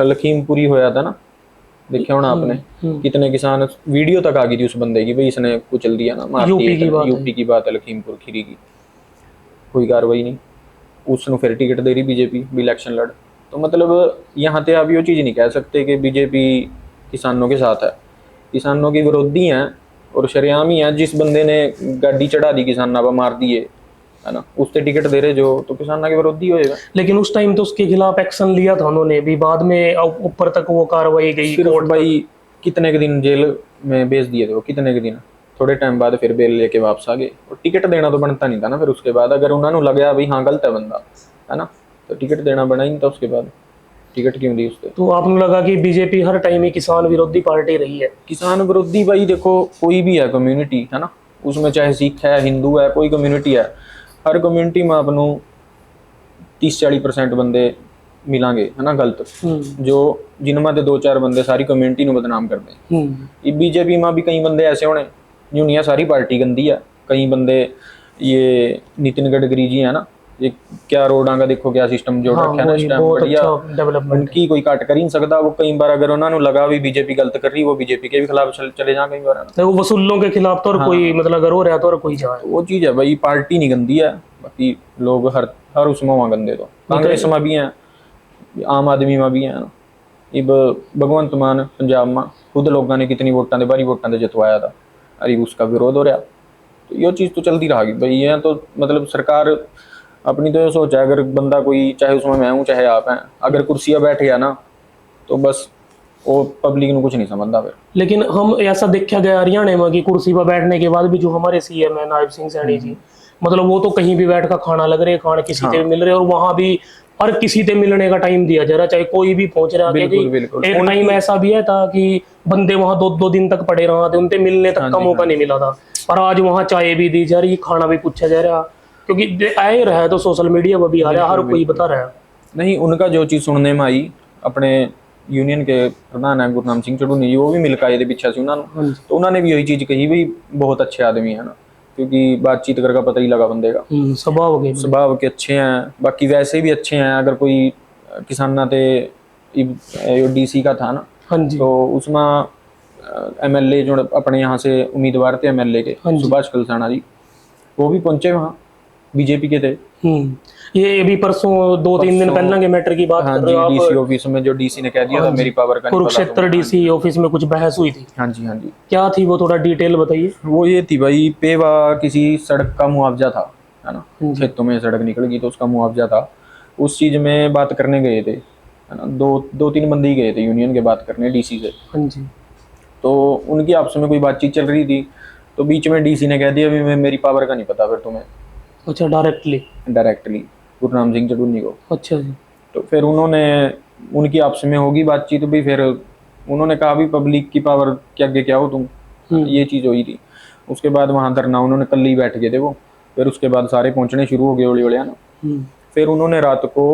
लखीमपुरी होया था ना, देखे होना आपने, कितने किसान, वीडियो तक आ गई थी उस बंदे की, भाई इसने कुचल दिया ना, मार दिया। यूपी की बात है, लखीमपुर खीरी की, कोई कार्रवाई नहीं। उसने फिर टिकट दे रही बीजेपी भी इलेक्शन लड़। तो मतलब यहाँ पे आप ये चीज़ नहीं कह सकते कि बीजेपी किसानों के साथ है, किसानों की विरोधी हैं और शरेआम ही है। जिस बंदे ने गाड़ी चढ़ा दी किसाना पर, मार दिए है ना, उससे टिकट दे रहे जो, तो किसाना के विरोधी होएगा। लेकिन उस टाइम तो उसके खिलाफ एक्शन लिया था उन्होंने भी, बाद में ऊपर तक वो कार्रवाई गई कोर्ट। भाई कितने के दिन जेल में भेज दिए थे वो, कितने के दिन, थोड़े टाइम बाद फिर बेल लेके वापस आ गए। और टिकट देना तो बनता नहीं था ना फिर उसके बाद, अगर उन्होंने लगा भाई हाँ गलत है बंदा है ना, तो टिकट देना बना ही नहीं था उसके बाद, टिकट क्यों दी उससे। तो आपने लगा कि बीजेपी हर टाइम ही किसान विरोधी पार्टी रही है। किसान विरोधी भाई देखो, कोई भी है कम्युनिटी है ना, उसमें चाहे सिख है, हिंदू है, कोई कम्युनिटी है, हर कम्युनिटी में आपनू 30-40% बंदे मिलांगे है ना गलत, जो जिनमें से 2-4 बंदे सारी कम्युनिटी को बदनाम करते हैं। बीजेपी में भी कई बंदे ऐसे होने, यूं नहीं है सारी पार्टी गंदी है। कई बंदे, ये नितिन गडकरी जी है ना, ये क्या रोडां का देखो क्या सिस्टम जोड़ रखा है ना इस टाइम, बढ़िया डेवलपमेंट, उनकी कोई काट कर ही नहीं सकता। वो कई बार अगर उन्होंने लगा भी बीजेपी गलत कर रही, वो बीजेपी के भी खिलाफ चले जाए कई बार, वो वसूलों के खिलाफ तो और कोई मतलब अगर हो रहा तो और कोई जाए, वो चीज है भाई। पार्टी नहीं गंदी है, बाकी लोग हर उसमें वहाँ गंदे, तो कांग्रेस में भी हैं, आम आदमी में भी है ना। इब भगवंत मान पंजाब में खुद लोगों ने कितनी वोटां दे, बारी वोटां दे जितवाया था, अरे उसका विरोध हो रहा। तो ये चीज़ तो चलती रहेगी भाई। ये तो मतलब सरकार अपनी तो सोचा है, अगर बंदा कोई, चाहे उसमें मैं हूँ चाहे आप हैं, अगर कुर्सियाँ बैठ गया ना तो बस वो पब्लिक को कुछ नहीं समझता फिर। लेकिन हम ऐसा देखा गया हरियाणा में कि कुर्सी पर बैठने के बाद भी जो हमारे सीएम है नायब सिंह सैनी जी, मतलब वो तो कहीं भी बैठ कर खाना लग रहे, खाना किसी से भी मिल रहे, और वहां भी हर किसी से मिलने का टाइम दिया जा रहा, चाहे कोई भी पहुंच रहा है। एक टाइम ऐसा भी है था कि बंदे वहां 2-2 दिन तक पड़े रहा थे, उनसे मिलने तक का मौका नहीं मिला था, और आज वहां चाय भी दी जा रही, खाना भी पूछा जा रहा, क्योंकि आए रहा है तो सोशल मीडिया पर भी आ रहा है, हर कोई बता रहा है। नहीं, उनका जो चीज़ सुनने में आई, अपने यूनियन के प्रधान है गुरनाम सिंह चढ़ूनी जी, वो भी मिलकर आए थे पीछे से उन्होंने, तो उन्होंने भी यही चीज़ कही, भाई बहुत अच्छे आदमी है ना, क्योंकि बातचीत करके पता ही लगा बंदे का स्वभाव के अच्छे हैं, बाकी वैसे भी अच्छे हैं। अगर कोई किसाना थे डीसी का था ना, तो उसमें एमएलए जो अपने यहाँ से उम्मीदवार थे एमएलए के, सुभाष कलसाना जी, वो भी पहुंचे वहाँ, बीजेपी के थे, ये अभी परसों 2-3 दिन पहले के मैटर की बात हाँ कर जी, रहे हो डीसी आप। ऑफिस में जो डीसी ने कह दिया था मेरी पावर का नहीं पता कुरुक्षेत्र डीसी ऑफिस में कुछ बहस हुई थी, हाँ जी, हाँ जी। क्या थी वो, थोड़ा डिटेल बताइए। वो ये थी भाई, पेवा किसी सड़क का मुआवजा था, है ना, जी। खेतों में सड़क निकल गई तो उसका मुआवजा था, उस चीज में बात करने गए थे, है ना, दो तीन बंदे ही गए थे यूनियन के बात करने डीसी से। हाँ जी। तो उनकी आपस में कोई बातचीत चल रही थी, तो बीच में डीसी ने कह दिया भी मैं मेरी पावर का नहीं पता फिर तुम्हें, अच्छा, डायरेक्टली। डायरेक्टली गुरनाम सिंह चढ़ूनी को। अच्छा जी। तो फिर उन्होंने, उनकी आपस में होगी बातचीत भी, फिर उन्होंने कहा भी पब्लिक की पावर के आगे क्या हो तुम, ये चीज़ हुई थी। उसके बाद वहाँ धरना उन्होंने कल ही बैठ गए थे वो, फिर उसके बाद सारे पहुँचने शुरू हो गए ओले ओले, है ना। फिर उन्होंने रात को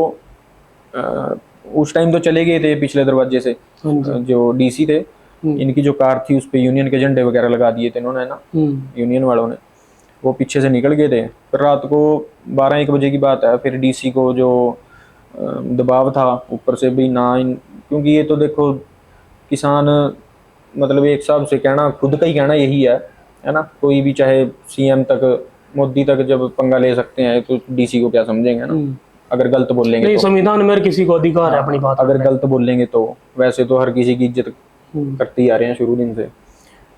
उस टाइम तो चले गए थे पिछले दरवाजे से, जो डीसी थे, इनकी जो कार थी उस पर यूनियन के झंडे वगैरह लगा दिए थे इन्होंने, ना यूनियन वालों ने, वो पीछे से निकल गए थे। फिर रात को 12-1 बजे की बात है, फिर डीसी को जो दबाव था ऊपर से भी ना क्योंकि ये तो देखो किसान, मतलब एक हिसाब से कहना, खुद का ही कहना यही है ना, कोई भी चाहे सीएम तक, मोदी तक जब पंगा ले सकते हैं तो डीसी को क्या समझेंगे ना, अगर गलत बोलेंगे नहीं, तो। संविधान में हर किसी को अधिकार है अपनी बात अगर गलत बोलेंगे तो, वैसे तो हर किसी की इज्जत करते ही आ रहे हैं शुरू दिन से।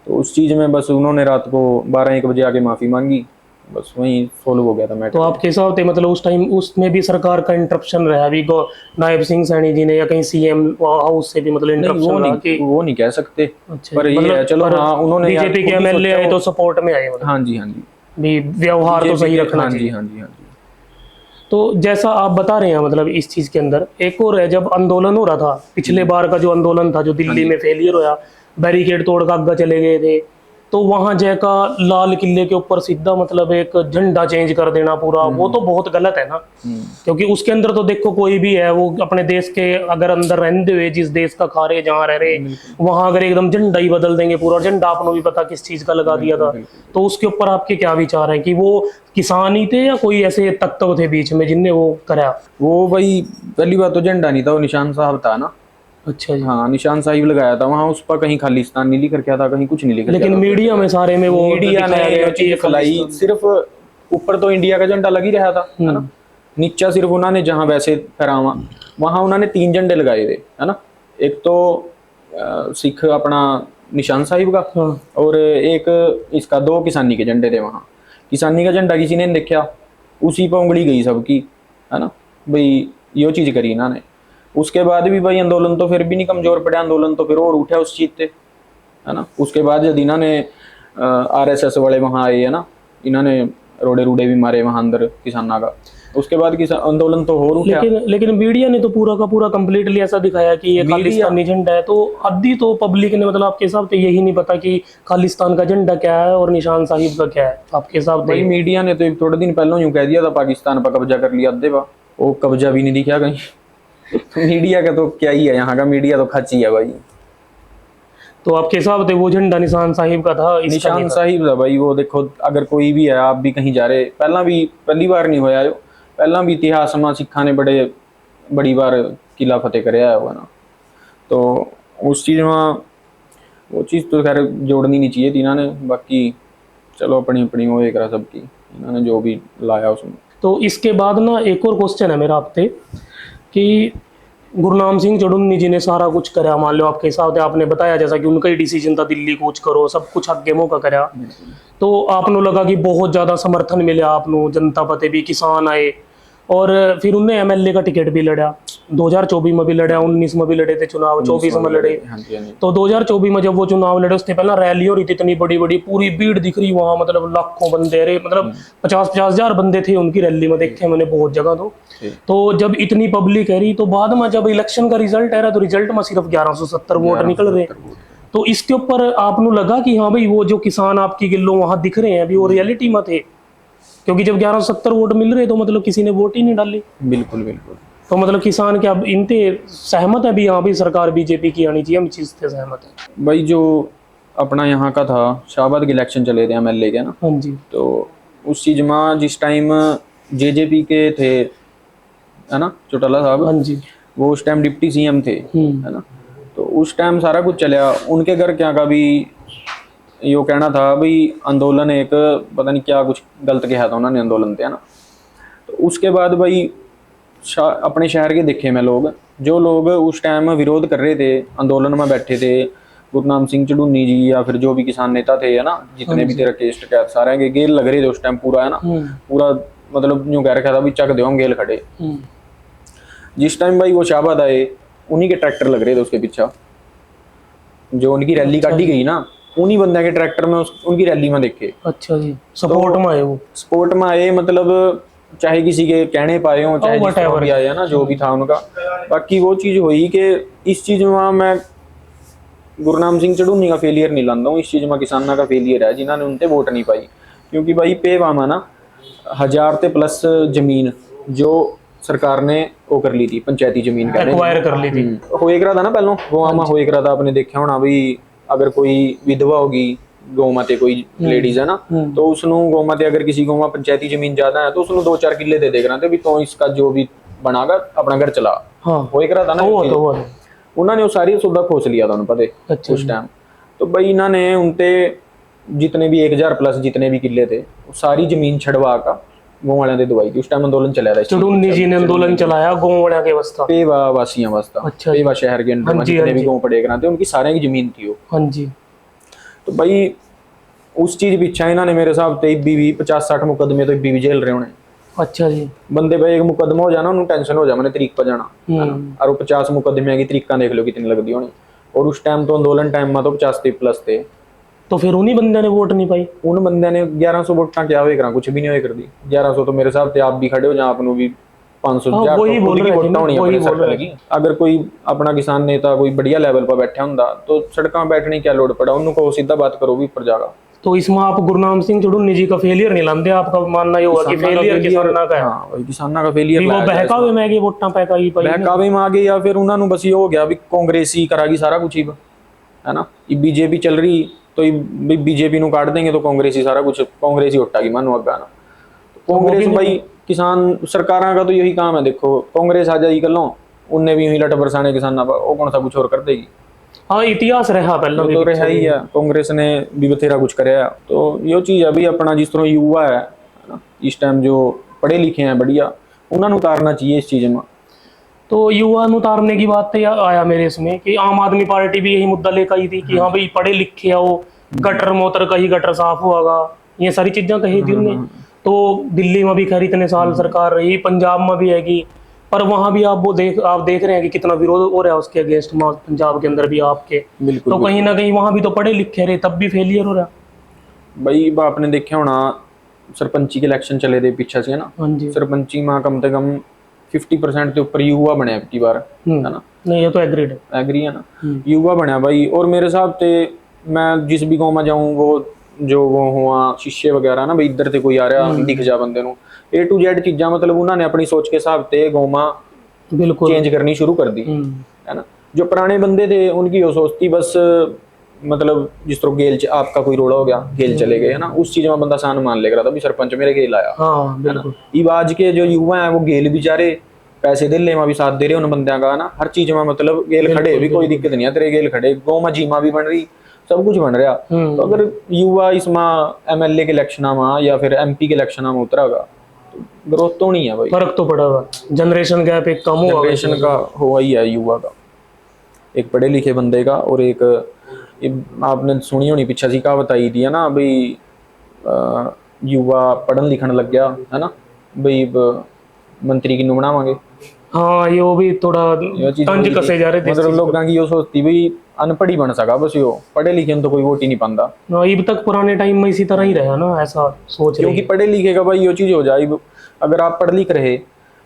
तो उस चीज़ में बस उन्होंने रात को 12-1 बजे आके माफ़ी मांगी, बस वहीं सोल्व हो गया था मैटर। तो आपके हिसाब से मतलब उस टाइम उसमें भी सरकार का इंटरप्शन रहा, अभी नायब सिंह सैनी जी ने या कहीं सीएम हाउस से भी मतलब इंटरप्शन रहा कि वो नहीं कह सकते। अच्छा, पर ये है, चलो हाँ, उन्होंने बीजेपी के एमएलए आए तो सपोर्ट में आए, मतलब हाँ जी, हाँ जी, भी व्यवहार तो सही रखना चाहिए। हाँ जी, हाँ जी। तो जैसा आप बता रहे हैं, मतलब इस चीज के अंदर एक और है, जब आंदोलन हो रहा था पिछले बार का, जो आंदोलन था जो दिल्ली में फेलियर होया, बैरिकेड तोड़ कर आगे चले गए थे, तो वहां जैका लाल किले के ऊपर सीधा मतलब एक झंडा चेंज कर देना पूरा, वो तो बहुत गलत है ना। क्योंकि उसके अंदर तो देखो कोई भी है वो अपने देश के अगर अंदर रहते हुए जिस देश का खा रहे, जहाँ रह रहे, वहां अगर एकदम झंडा ही बदल देंगे पूरा, झंडा आपको भी पता किस चीज का लगा दिया था, तो उसके ऊपर आपके क्या विचार हैं कि वो किसान ही थे या कोई ऐसे तत्व थे बीच में जिनने वो कराया? वो भाई पहली बात तो झंडा नहीं था, वो निशान साहब था ना। अच्छा जी। हाँ, निशान साहिब लगाया था वहाँ, उस पर कहीं खालिस्तान नहीं लिख रखा था, कहीं कुछ नहीं लिख रखा। लेकिन मीडिया में सारे में वो मीडिया ने ये चीज फैलाई, सिर्फ ऊपर तो इंडिया का झंडा लग ही रहा था, है ना, नीचा सिर्फ उन्होंने जहाँ वैसे करावा वहाँ उन्होंने 3 झंडे लगाए थे, है ना, एक तो सिख अपना निशान साहिब का, और एक इसका 2 किसानी के झंडे थे वहाँ। किसानी का झंडा किसी ने नहीं देखा, उसी पर उंगली गई सबकी, है ना, भाई यो चीज करी इन्होंने। उसके बाद भी भाई आंदोलन तो फिर भी नहीं कमजोर पड़ा, आंदोलन तो फिर और उठा उस चीज से, है ना। उसके बाद जब इन्होंने आरएसएस वाले वहाँ आए, है ना, इन्होंने रोड़े रूडे भी मारे वहाँ अंदर किसाना का, उसके बाद किसान आंदोलन तो और उठा। लेकिन मीडिया ने तो पूरा का पूरा कंप्लीटली ऐसा दिखाया कि ये खालिस्तानी झंडा है, तो आधी तो पब्लिक ने, मतलब आपके हिसाब से यही नहीं पता कि खालिस्तान का झंडा क्या है और निशान साहिब का क्या है आपके हिसाब से? मीडिया ने तो थोड़े दिन पहले यूं कह दिया था पाकिस्तान पर कब्जा कर लिया, अद्धे बा वो कब्जा भी नहीं दिखा कहीं। मीडिया का तो क्या ही है, यहाँ का मीडिया तो खची है भाई। तो आपके हिसाब से वो झंडा निशान साहिब का था? निशान साहिब था भाई वो। देखो अगर कोई भी है, आप भी कहीं जा रहे, पहली बार नहीं होया, पहला भी इतिहास में सिखा ने बड़ी बार किला फतेह कराया हुआ ना, तो उस चीज़ में वो चीज़ तो खैर जोड़नी नहीं चाहिए थी इन्होंने, बाकी चलो अपनी अपनी वो एक रहा सबकी, इन्होंने जो भी लाया उसमें। तो इसके बाद ना एक और क्वेश्चन है मेरा आपसे कि गुरनाम सिंह चढ़ुन्नी जी ने सारा कुछ करा, मान लो आपके हिसाब से, आपने बताया जैसा कि उनका ही डिसीजन था दिल्ली कूच करो, सब कुछ आगे मौका करा, तो आपको लगा कि बहुत ज़्यादा समर्थन मिला आपको, जनता पते भी, किसान आए, और फिर उन्हें एमएलए का टिकट भी लड़ा, 2024 में भी लड़ा, 19 में भी लड़े थे चुनाव, 24 में लड़े। तो 2024 में जब वो चुनाव लड़े उससे पहले रैली हो रही थी इतनी बड़ी बड़ी, पूरी भीड़ दिख रही वहाँ, मतलब लाखों बंदे, अरे मतलब 50-50 हजार बंदे थे उनकी रैली में, देखे मैंने बहुत जगह। तो जब इतनी पब्लिक है रही, तो बाद में जब इलेक्शन का रिजल्ट आ रहा, तो रिजल्ट में सिर्फ 1170 वोट निकल रहे। तो इसके ऊपर आपको लगा कि हाँ भाई वो जो किसान आपकी गिल्लो वहां दिख रहे हैं अभी वो रियलिटी में थे? क्योंकि जब 1170 वोट मिल रहे तो मतलब किसी ने वोट ही नहीं डाली। बिल्कुल बिल्कुल। तो मतलब किसान क्या इनते सहमत है भी, हाँ भाई सरकार बीजेपी की आनी चाहिए, हम चीज से सहमत है? भाई जो अपना यहाँ का था, शाहबाद के इलेक्शन चले थे एमएलए के ना, हाँ जी, तो उस चीज में जिस टाइम जेजेपी के थे, है ना, चौटाला साहब, हाँ जी, वो उस टाइम डिप्टी सीएम थे, है ना, तो उस टाइम सारा कुछ चला। उनके घर क्या का भी यो कहना था भाई आंदोलन एक पता नहीं क्या कुछ गलत कहा था उन्होंने आंदोलन थे, है ना, तो तो उसके बाद भाई अपने शहर के देखे मैं लोग, जो लोग उस टाइम विरोध कर रहे थे, आंदोलन में बैठे थे, गुरनाम सिंह चढ़ूनी जी या फिर जो भी किसान नेता थे, है ना, जितने भी तेरा केस टिकैत सारे के गेल लग रहे थे उस टाइम पूरा, है ना, पूरा मतलब यूं कह रखा था भी चक दो हम गेल खड़े। जिस टाइम भाई वो शाहबाद आए, उन्हीं के ट्रैक्टर लग रहे थे उसके पीछे, जो उनकी रैली काटी गई ना, उन्हीं बंदे के ट्रैक्टर में उनकी रैली में देखे। अच्छा जी, सपोर्ट में आए वो, सपोर्ट में आए, मतलब चाहे किसी के कहने पाए हो, चाहे जिस तरह भी आए, है ना, जो भी था उनका। बाकी वो चीज हुई कि इस चीज में मैं गुरनाम सिंह चढ़ूनी का फेलियर नहीं लाता हूँ, इस चीज में किसाना का फेलियर है जिन्होंने उनते वोट नहीं पाई। क्योंकि भाई पेवामा ना 1000 ते प्लस जमीन जो सरकार ने वो कर ली थी, पंचायती जमीन एक्वायर कर ली थी। होए करा था ना पहलों, गोवा होए करा था, आपने देखा होना भी, अगर कोई विधवा होगी गौ माते कोई लेडीज है ना, तो उसनु गौ माते अगर किसी गौ पंचायती जमीन ज्यादा है तो उसनु 2-4 किले दे देना थे भी तो इसका जो भी बनागा अपना घर चला। हाँ, होए करा था ना, उन्होंने वो सारी सौदा खोस लिया था उन्हें पता। अच्छा, उस टाइम तो भाई इन्होंने उनते जितने भी 1000 प्लस जितने भी किले थे वो सारी जमीन छड़वा का गौ वाले ने दवाई थी। उस टाइम आंदोलन चला था, चढ़ूनी जी ने आंदोलन चलाया गौ वाले के वास्ता, पेवा वासियां वास्ता। अच्छा, पेवा शहर के अंदर में जितने भी गांव पड़े थे उनकी सारे की जमीन थी वो। हाँ जी। तो भाई उस चीज पीछा इन्होंने मेरे हिसाब से 50-60 मुकदमे तो भी जेल रहे होने। अच्छा जी। बंदे भाई एक मुकदमा हो जाना उन्हें टेंशन हो जा, मैंने तरीक पर जाना, और वो 50 मुकदमे की तरीका देख लो कितनी लगती होनी। और उस टाइम तो आंदोलन टाइम में तो 50 प्लस थे। तो फिर उन्हीं बंदे ने वोट नहीं पाई, उन बंदे ने 1100 वोटा क्या हुए करा, कुछ भी नहीं हुए कर दी। 1100 तो मेरे हिसाब से आप भी खड़े हो, जहाँ आपको भी 500 अगर कोई अपना किसान नेता कोई बढ़िया लेवल पर बैठा होंगे तो सड़क में बैठने की क्या लोड़ पड़ा, उनको सीधा बात करो भी ऊपर जाएगा। तो इसमें आप गुरनाम सिंह चढ़ूनी जी का फेलियर नहीं लाते, आपका मानना ये होगा कि फेलियर किसाना का है। हाँ, वही किसाना का फेलियर है। वो बहकावे में आगे वोटां पैकाई पाई, बहकावे में आ गए, या फिर उन्होंने बस ये हो गया भी कांग्रेस ही करागी सारा कुछ ही, है ना। बीजेपी चल रही तो बीजेपी नु काट देंगे तो कांग्रेस ही सारा कुछ, कांग्रेस ही उठागी मानो अगा ना। कांग्रेस भाई किसान सरकारों का तो यही काम है, देखो कांग्रेस आ जाएगी कल उनने भी यही लट बरसाने किसाना पर, वो कौन सा कुछ और कर देगी। हाँ, इतिहास रहा पहले तो रहा ही है, कांग्रेस ने भी बथेरा कुछ कराया। तो ये चीज अभी अपना जिस तरह युवा है ना, इस टाइम जो पढ़े लिखे हैं बढ़िया, उन्होंने उतारना चाहिए इस चीज में। तो युवा उतारने की बात तो आया मेरे इसमें कि आम आदमी पार्टी भी यही मुद्दा लेकर आई थी कि हाँ भाई पढ़े लिखे आओ, गटर मोटर का ही गटर साफ होगा, ये सारी चीजें कही थी उन्होंने। तो दिल्ली में भी खैर इतने साल सरकार रही, पंजाब में भी आएगी, पर वहां भी आप देख रहे हैं कि कितना विरोध हो रहा है उसके अगेंस्ट में, पंजाब के अंदर भी आपके। बिल्कुल, तो कहीं ना कहीं वहां भी तो पढ़े लिखे रहे, तब भी फेलियर हो रहा भाई। आपने देखा होना सरपंची के इलेक्शन चले थे पीछे से, है ना, सरपंची में कम से कम 50% के ऊपर युवा बने अब की बार, है ना। नहीं, ये तो एग्री है ना, युवा बना भाई। और मेरे हिसाब से मैं जिस भी गाँव में जाऊँ, वो जो वो हुआ शिष्य वगैरह ना भाई, इधर से कोई आ रहा दिख जा बंदे नु, A to Z चीजा मतलब उन्होंने अपनी सोच के हिसाब से गौमा बिल्कुल चेंज करनी शुरू कर दी, है ना। जो पुराने बंदे थे उनकी वो सोचती बस, मतलब जिस तरह गेल आपका कोई रोड़ा हो गया, गेल चले गए, है ना, उस चीज में बंदा सान मान लेगा था भी सरपंच मेरे गेल आया। हाँ, बिल्कुल। आज के जो युवा है वो गेल बेचारे पैसे दे ले भी साथ दे रहे उन बंदों का ना, हर चीज में मतलब गेल खड़े भी, कोई दिक्कत नहीं है तेरे गेल खड़े, गौ में जीमा भी बन रही, सब कुछ बन रहा। तो अगर युवा इसमें MLA के इलेक्शन में या फिर MP के इलेक्शन में उतरागा तो ग्रोथ तो नहीं है भाई, फर्क तो पड़ेगा, जनरेशन गैप एक कम होगा, जनरेशन का हुआ ही है युवा का, एक पढ़े लिखे बंदे का। और एक आपने सुनी होनी पीछे सी कहावत आई थी, है ना भाई, युवा पढ़न लिखन लग गया, है ना भाई, मंत्री की बनावांगे। हाँ, ये वो भी थोड़ा तंज कसे जा रहे थे, मतलब लोगों की यो सोचती भाई अनपढ़ ही बन सका बस, यो पढ़े लिखे तो कोई वोट ही नहीं पाता। अब तक पुराने टाइम में इसी तरह ही रहा ना, ऐसा सोच रहे, क्योंकि पढ़े लिखे का भाई यो चीज हो जाए, अगर आप पढ़ लिख रहे,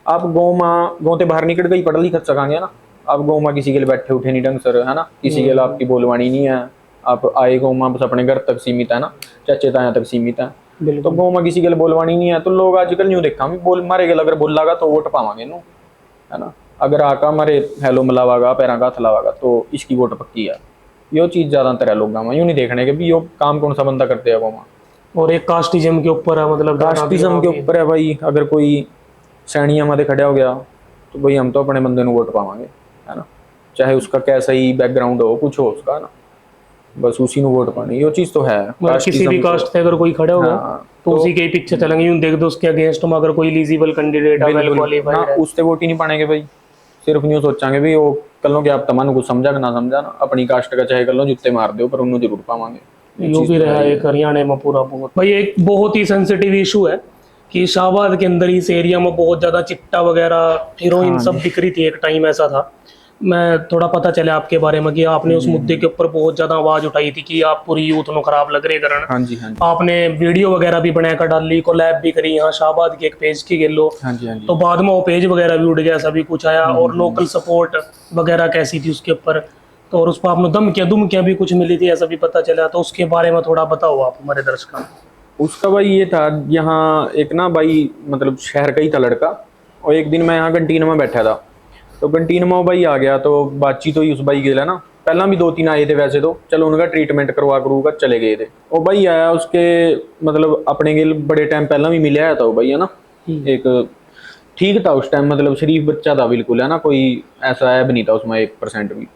आप गाँव से बाहर निकल गई पढ़ लिख सकेंगे ना, आप गाँव में किसी के लिए बैठे उठे नहीं ढंग सर, है ना, किसी के लिए आपकी बोलवाणी नहीं है, आप आए गाँव में बस अपने घर तक सीमित है ना, चाचे ताया तक सीमित है। तो गाँव में किसी के लिए बोलवाणी नहीं है, तो लोग आजकल न्यू देखा बोल मारे गए, अगर बोलागा तो वोट पावांगे नो, है ना। अगर आका मारे हेलो मिलावागा, पैरा का हथलावागा तो इसकी वोट पक्की है। यो चीज ज्यादातर है लोगों में, यूं नहीं देखने के भी यो काम कौन सा बंदा करते हैं गाँव। और एक कास्टिज्म के ऊपर है, मतलब कास्टिज्म के ऊपर है भाई, अगर कोई सैनिया में खड़ा हो गया तो भाई हम तो अपने बंदे को वोट पावांगे, है ना, चाहे उसका कैसा ही बैकग्राउंड हो, कुछ हो उसका, है ना। बस उसी ਨੂੰ ਵੋਟ ਪਾਣੀ ਇਹ ਚੀਜ਼ तो है मतलब किसी भी कास्ट से अगर कोई खड़ा होगा हाँ, तो उसी के ही पीछे चलेंगे। यूं देख दो उसके अगेंस्ट में अगर कोई एलिजिबल कैंडिडेट है, वेल ना क्वालिफाइड है, उस ते वोट ही नहीं पानेंगे भाई। सिर्फ यूं सोचांगे भी वो कल के आप तमाम कुछ समझा कि ना समझा ना अपनी कास्ट का चाहे कल जुत्ते मार दो पर उन्होंने जरूर पावांगे। यो भी रहा एक हरियाणा में पूरा बहुत भाई एक बहुत ही सेंसिटिव इशू है कि शाहबाद के अंदर इस एरिया में बहुत ज्यादा चिट्टा वगैरह हीरोइन सब बिक रही थी। एक टाइम ऐसा था, मैं थोड़ा पता चला आपके बारे में कि आपने उस मुद्दे के ऊपर बहुत ज्यादा आवाज उठाई थी कि आप पूरी यूथ नो खराब लग रहे करण। हाँ जी हाँ जी आपने वीडियो वगैरह भी बनाकर डाली, कोलैब भी करी यहाँ शाहबाद के एक पेज की गेलो। हाँ जी हाँ जी तो बाद में वो पेज वगैरह भी उड़ गया, सभी कुछ आया और लोकल सपोर्ट वगैरह कैसी थी उसके ऊपर, तो और उस पर आपने दुमकियां भी कुछ मिली थी ऐसा भी पता चला। तो उसके बारे में थोड़ा बताओ आप हमारे दर्शकों को। उसका भाई ये था, यहाँ एक ना भाई मतलब शहर का ही था लड़का, और एक दिन मैं यहाँ कंटीन में बैठा था तो कंटीन में वो भाई आ गया तो बातचीत हुई उस भाई के लिए ना। पहला भी 2-3 आए थे वैसे तो चलो उनका ट्रीटमेंट करवा कर चले गए थे। वो भाई आया उसके मतलब अपने गिल बड़े टाइम पहला भी मिले आया था वो भाई है ना, एक ठीक था उस टाइम, मतलब शरीफ बच्चा था बिल्कुल है ना, कोई ऐसा ऐब नहीं था उसमें 1% भी।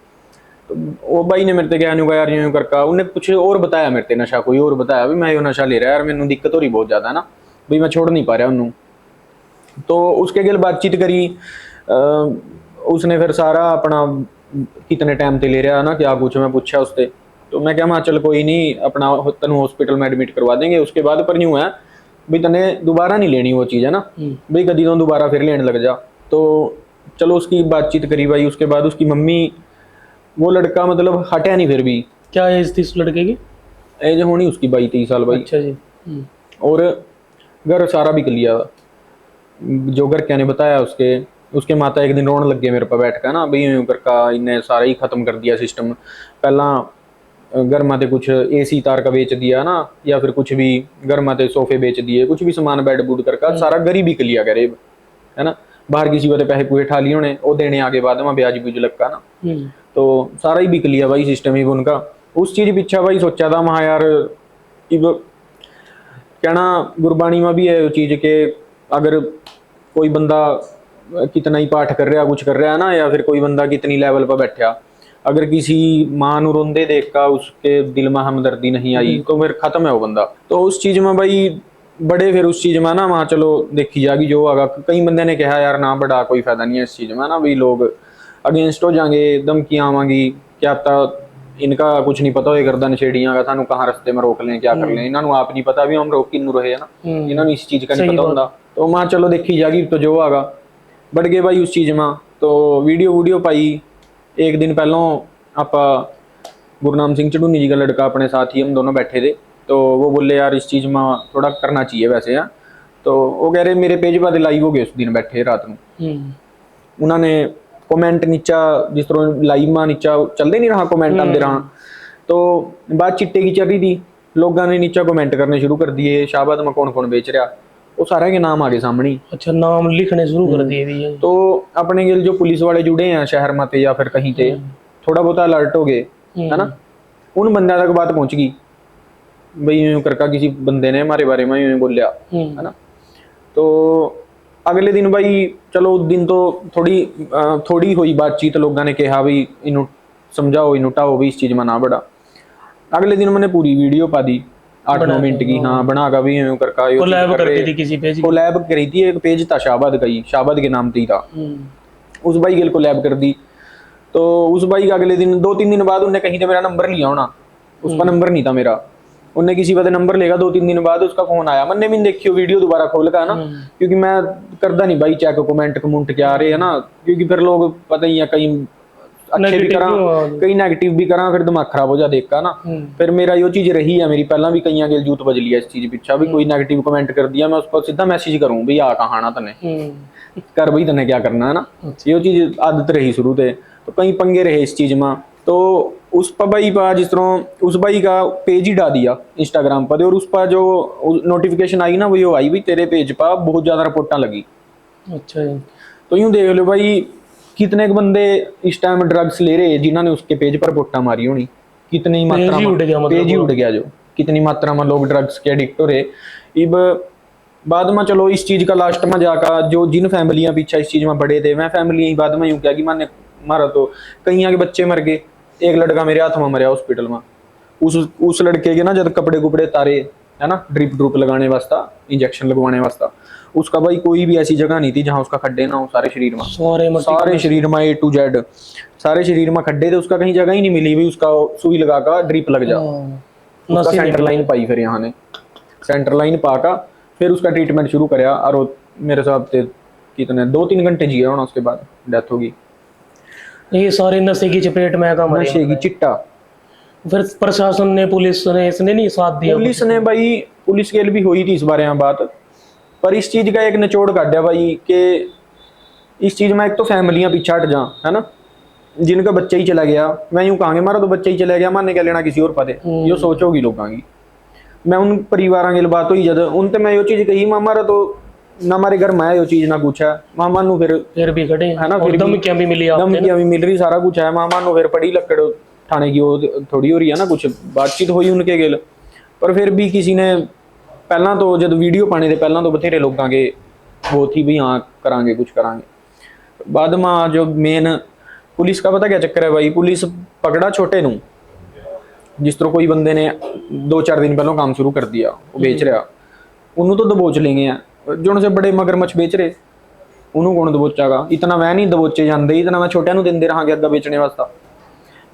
तो वो भाई ने मेरे से क्या नहीं यार यूं करके उन्हें कुछ और बताया, मेरे से नशा कोई और बताया भी मैं यो नशा ले रहा यार, मैंने दिक्कत हो रही बहुत ज़्यादा है ना भाई, मैं छोड़ नहीं पा रहा उन्होंने। तो उसके गिल बातचीत करी, उसने फिर सारा अपना कितने टाइम ते ले रहा ना क्या कुछ मैं पूछा उससे। तो मैं क्या चल कोई नहीं अपना तेन हॉस्पिटल में एडमिट करवा देंगे, उसके बाद पर यूँ है भाई तने दोबारा नहीं लेनी वो चीज़ है ना भाई, कभी तो दोबारा फिर लेने लग जा। तो चलो उसकी बातचीत करी भाई, उसके बाद उसकी मम्मी वो लड़का मतलब हटा नहीं फिर भी। क्या एज थी उस लड़के की? एज होनी उसकी 22-23 साल भाई। अच्छा जी। और घर सारा बिक लिया, जो घर क्या ने बताया उसके उसके माता एक दिन रोने लग गए मेरे पर बैठ कर ना भाई यूं करका इन्हें सारा ही खत्म कर दिया सिस्टम। पहला घर माते कुछ एसी तार का बेच दिया ना, या फिर कुछ भी घर माते सोफे बेच दिए, कुछ भी सामान बेड बूड करका सारा घर ही बिक लिया गरीब है ना। बाहर किसी को पैसे पूरे ठा लिए उन्हें वो देने आगे बाद में ब्याज ब्यूज लगा ना, तो सारा ही बिक लिया भाई सिस्टम ही उनका। उस चीज़ पीछा भाई सोचा था वहाँ यार कहना गुरबाणी में भी है वो चीज़ के अगर कोई बंदा कितना ही पाठ कर रहा कुछ कर रहा है ना, या फिर कोई बंदा कितनी लेवल पर बैठा अगर किसी माँ नु रोंदे देख का उसके दिल में हमदर्दी नहीं आई तो फिर खत्म है वो बंदा। तो उस चीज़ में भाई बड़े फिर उस चीज़ में ना वहाँ चलो देखी जाएगी जो आगा। कई बंदे ने कहा यार ना बड़ा कोई फायदा नहीं है इस चीज़ में ना, भी लोग अगेंस्ट हो जाएंगे, धमकियाँ आवांगी, क्या पता इनका कुछ नहीं पता हो गर्दन छेड़ियाँ का सानू कहाँ रस्ते में रोक लें क्या कर लें, इन्होंने आप नहीं पता भी हम रोक किन्नू रहे है ना, इन्होंने इस चीज़ का नहीं पता होता। तो वहाँ चलो देखी जाएगी तो जो आगा बढ़ गए भाई उस चीज़ में। तो वीडियो पाई एक दिन पहलों आप गुरनाम सिंह चढ़ूनी जी का लड़का अपने साथ ही हम दोनों बैठे थे, तो वो बोले यार इस चीज़ में थोड़ा करना चाहिए वैसे है। तो वो कह रहे मेरे पेज पर लाइव हो गए उस दिन बैठे रात में, उन्होंने कमेंट नीचा जिस तरह लाइव में नीचा चलते नहीं रहा कमेंट आते रहा, तो बात चिट्टे की चल रही थी, लोगों ने नीचा कमेंट करने शुरू कर दिए शाहबाद में कौन कौन बेच रहा, वो सारे के नाम आगे सामने। अच्छा नाम लिखने शुरू कर दिए भी है। तो अपने गिल जो पुलिस वाले जुड़े हैं शहर में या फिर कहीं थे थोड़ा बहुत अलर्ट हो गए है ना, उन बंदे तक बात पहुंच गई भाई यूं करका किसी बंदे ने हमारे बारे में यूं बोलिया है ना। तो अगले दिन भाई चलो उस दिन तो थोड़ी हुई बातचीत, लोगों ने कहा भाई इन्हू समझाओ इन्हू टाओ भी इस चीज़ में ना बड़ा। अगले दिन मैंने पूरी वीडियो पा दी 8-9 मिनट की, हाँ बना का भी यूं करका कोलैब करती थी किसी पेज, कोलैब करी थी, एक पेज था शाहबाद का ही, शाहबाद के नाम से था, उस भाई के कोलैब कर दी। तो उस भाई का अगले दिन 2-3 दिन बाद उन्हें कहीं से मेरा नंबर लिया होना, उसका नंबर नहीं था मेरा, उन्हें किसी वजह नंबर लेगा 2-3 दिन बाद उसका फोन आया, मैंने भी देखी वीडियो दोबारा खोल का ना, क्योंकि मैं करदा नहीं भाई चेक कमेंट कमुंट क्या आ रहे है ना, क्योंकि फिर लोग पता ही है कहीं अच्छे भी करा कहीं नेगेटिव भी करा फिर दिमाग खराब हो जा देख का ना। फिर मेरा यो चीज रही है मेरी पहला भी कई के जूत बज लिया इस चीज पीछा भी, कोई नेगेटिव कमेंट कर दिया मैं उस पर सीधा मैसेज करूं भाई आ कहाना तने कर भाई तने क्या करना है ना, यो चीज आदत रही शुरू से। तो कई पंगे रहे इस चीज में, तो उस पर भाई पा जिस तरह उस भाई का पेज ही डाल दिया इंस्टाग्राम पर, और उस पर जो नोटिफिकेशन आई ना वो यो आई भाई तेरे पेज पर बहुत ज्यादा रिपोर्टा लगी। अच्छा तो यूं देख लो भाई कितने बंदे इस टाइम ड्रग्स ले रहे जिन्होंने उसके पेज पर रिपोर्टा मारी होनी, कितनी मात्रा में पेज ही उठ गया जो कितनी मात्रा में लोग ड्रग्स के एडिक्ट हो रहे। इब बाद में चलो इस चीज का लास्ट में जाकर जो जिन फैमिलियां पीछे इस चीज में बड़े थे वह फैमिली बाद में यूं क्या कि माने मारा तो कई के बच्चे मर गए, एक लड़का मेरे हाथ में मरा हॉस्पिटल में, उस लड़के के ना जब कपड़े कुपड़े तारे है ना, ड्रिप ड्रूप लगाने वास्ता, इंजेक्शन लगवाने वास्ता, उसका भाई कोई भी ऐसी जगह नहीं थी जहाँ उसका खड्डे ना हो सारे शरीर में, सारे शरीर में A to Z सारे शरीर में खड्डे थे, उसका कहीं जगह ही नहीं मिली भी उसका सुई लगा का ड्रिप लग जा। उसका सेंटर लाइन पाई, फिर यहाँ ने सेंटर लाइन पाका फिर उसका ट्रीटमेंट शुरू कराया, और वो मेरे हिसाब से कितने 2-3 घंटे जिया होना, उसके बाद डेथ होगी। ये सारे नशे की चपेट में का मरे। नशे की चिट्टा। फिर प्रशासन ने, पुलिस ने, इसने नहीं साथ दिया? पुलिस ने भाई, पुलिस के लिए भी हुई थी इस बारे में बात, पर इस चीज का एक निचोड़ काटा भाई कि इस चीज में एक तो फैमिलियां पीछे हट जा, है ना, जिनका बच्चा ही चला गया, मैं यूं कहूंगा मारा तो बच्चा ही चला गया, माने क्या लेना किसी और पते, यो सोच होगी लोगों की। मैं उन परिवार की बात हुई जब उनते मैं यो चीज कही, मारा तो ना हमारे घर में यो चीज ना कुछ है, मामा नु फिर भी खड़े है ना, फिर धमकियां भी मिली, धमकियां भी मिल रही, सारा कुछ है, मामा नु फिर पड़ी लकड़ थाने की वो थोड़ी हो रही है ना, कुछ बातचीत हुई उनके गेल, पर फिर भी किसी ने पहला तो जब वीडियो पाने से पहला तो बथेरे लोगों के वो थी भी हाँ करांगे कुछ करांगे, बाद में जो मेन पुलिस का पता क्या चक्कर है भाई, पुलिस पकड़ा छोटे नू, जिस तरह कोई बंदे ने 2-4 दिन पहले काम शुरू कर दिया, वो बेच रहा, उन्होंने तो दबोच लेंगे हैं, जो उनसे बड़े मगरमच्छ बेच रहे उन्होंने कौन दबोचागा, इतना मैं नहीं दबोचे जाते, इतना मैं छोटिया नू देंदे रहांगे अग्गा बेचने वास्ता,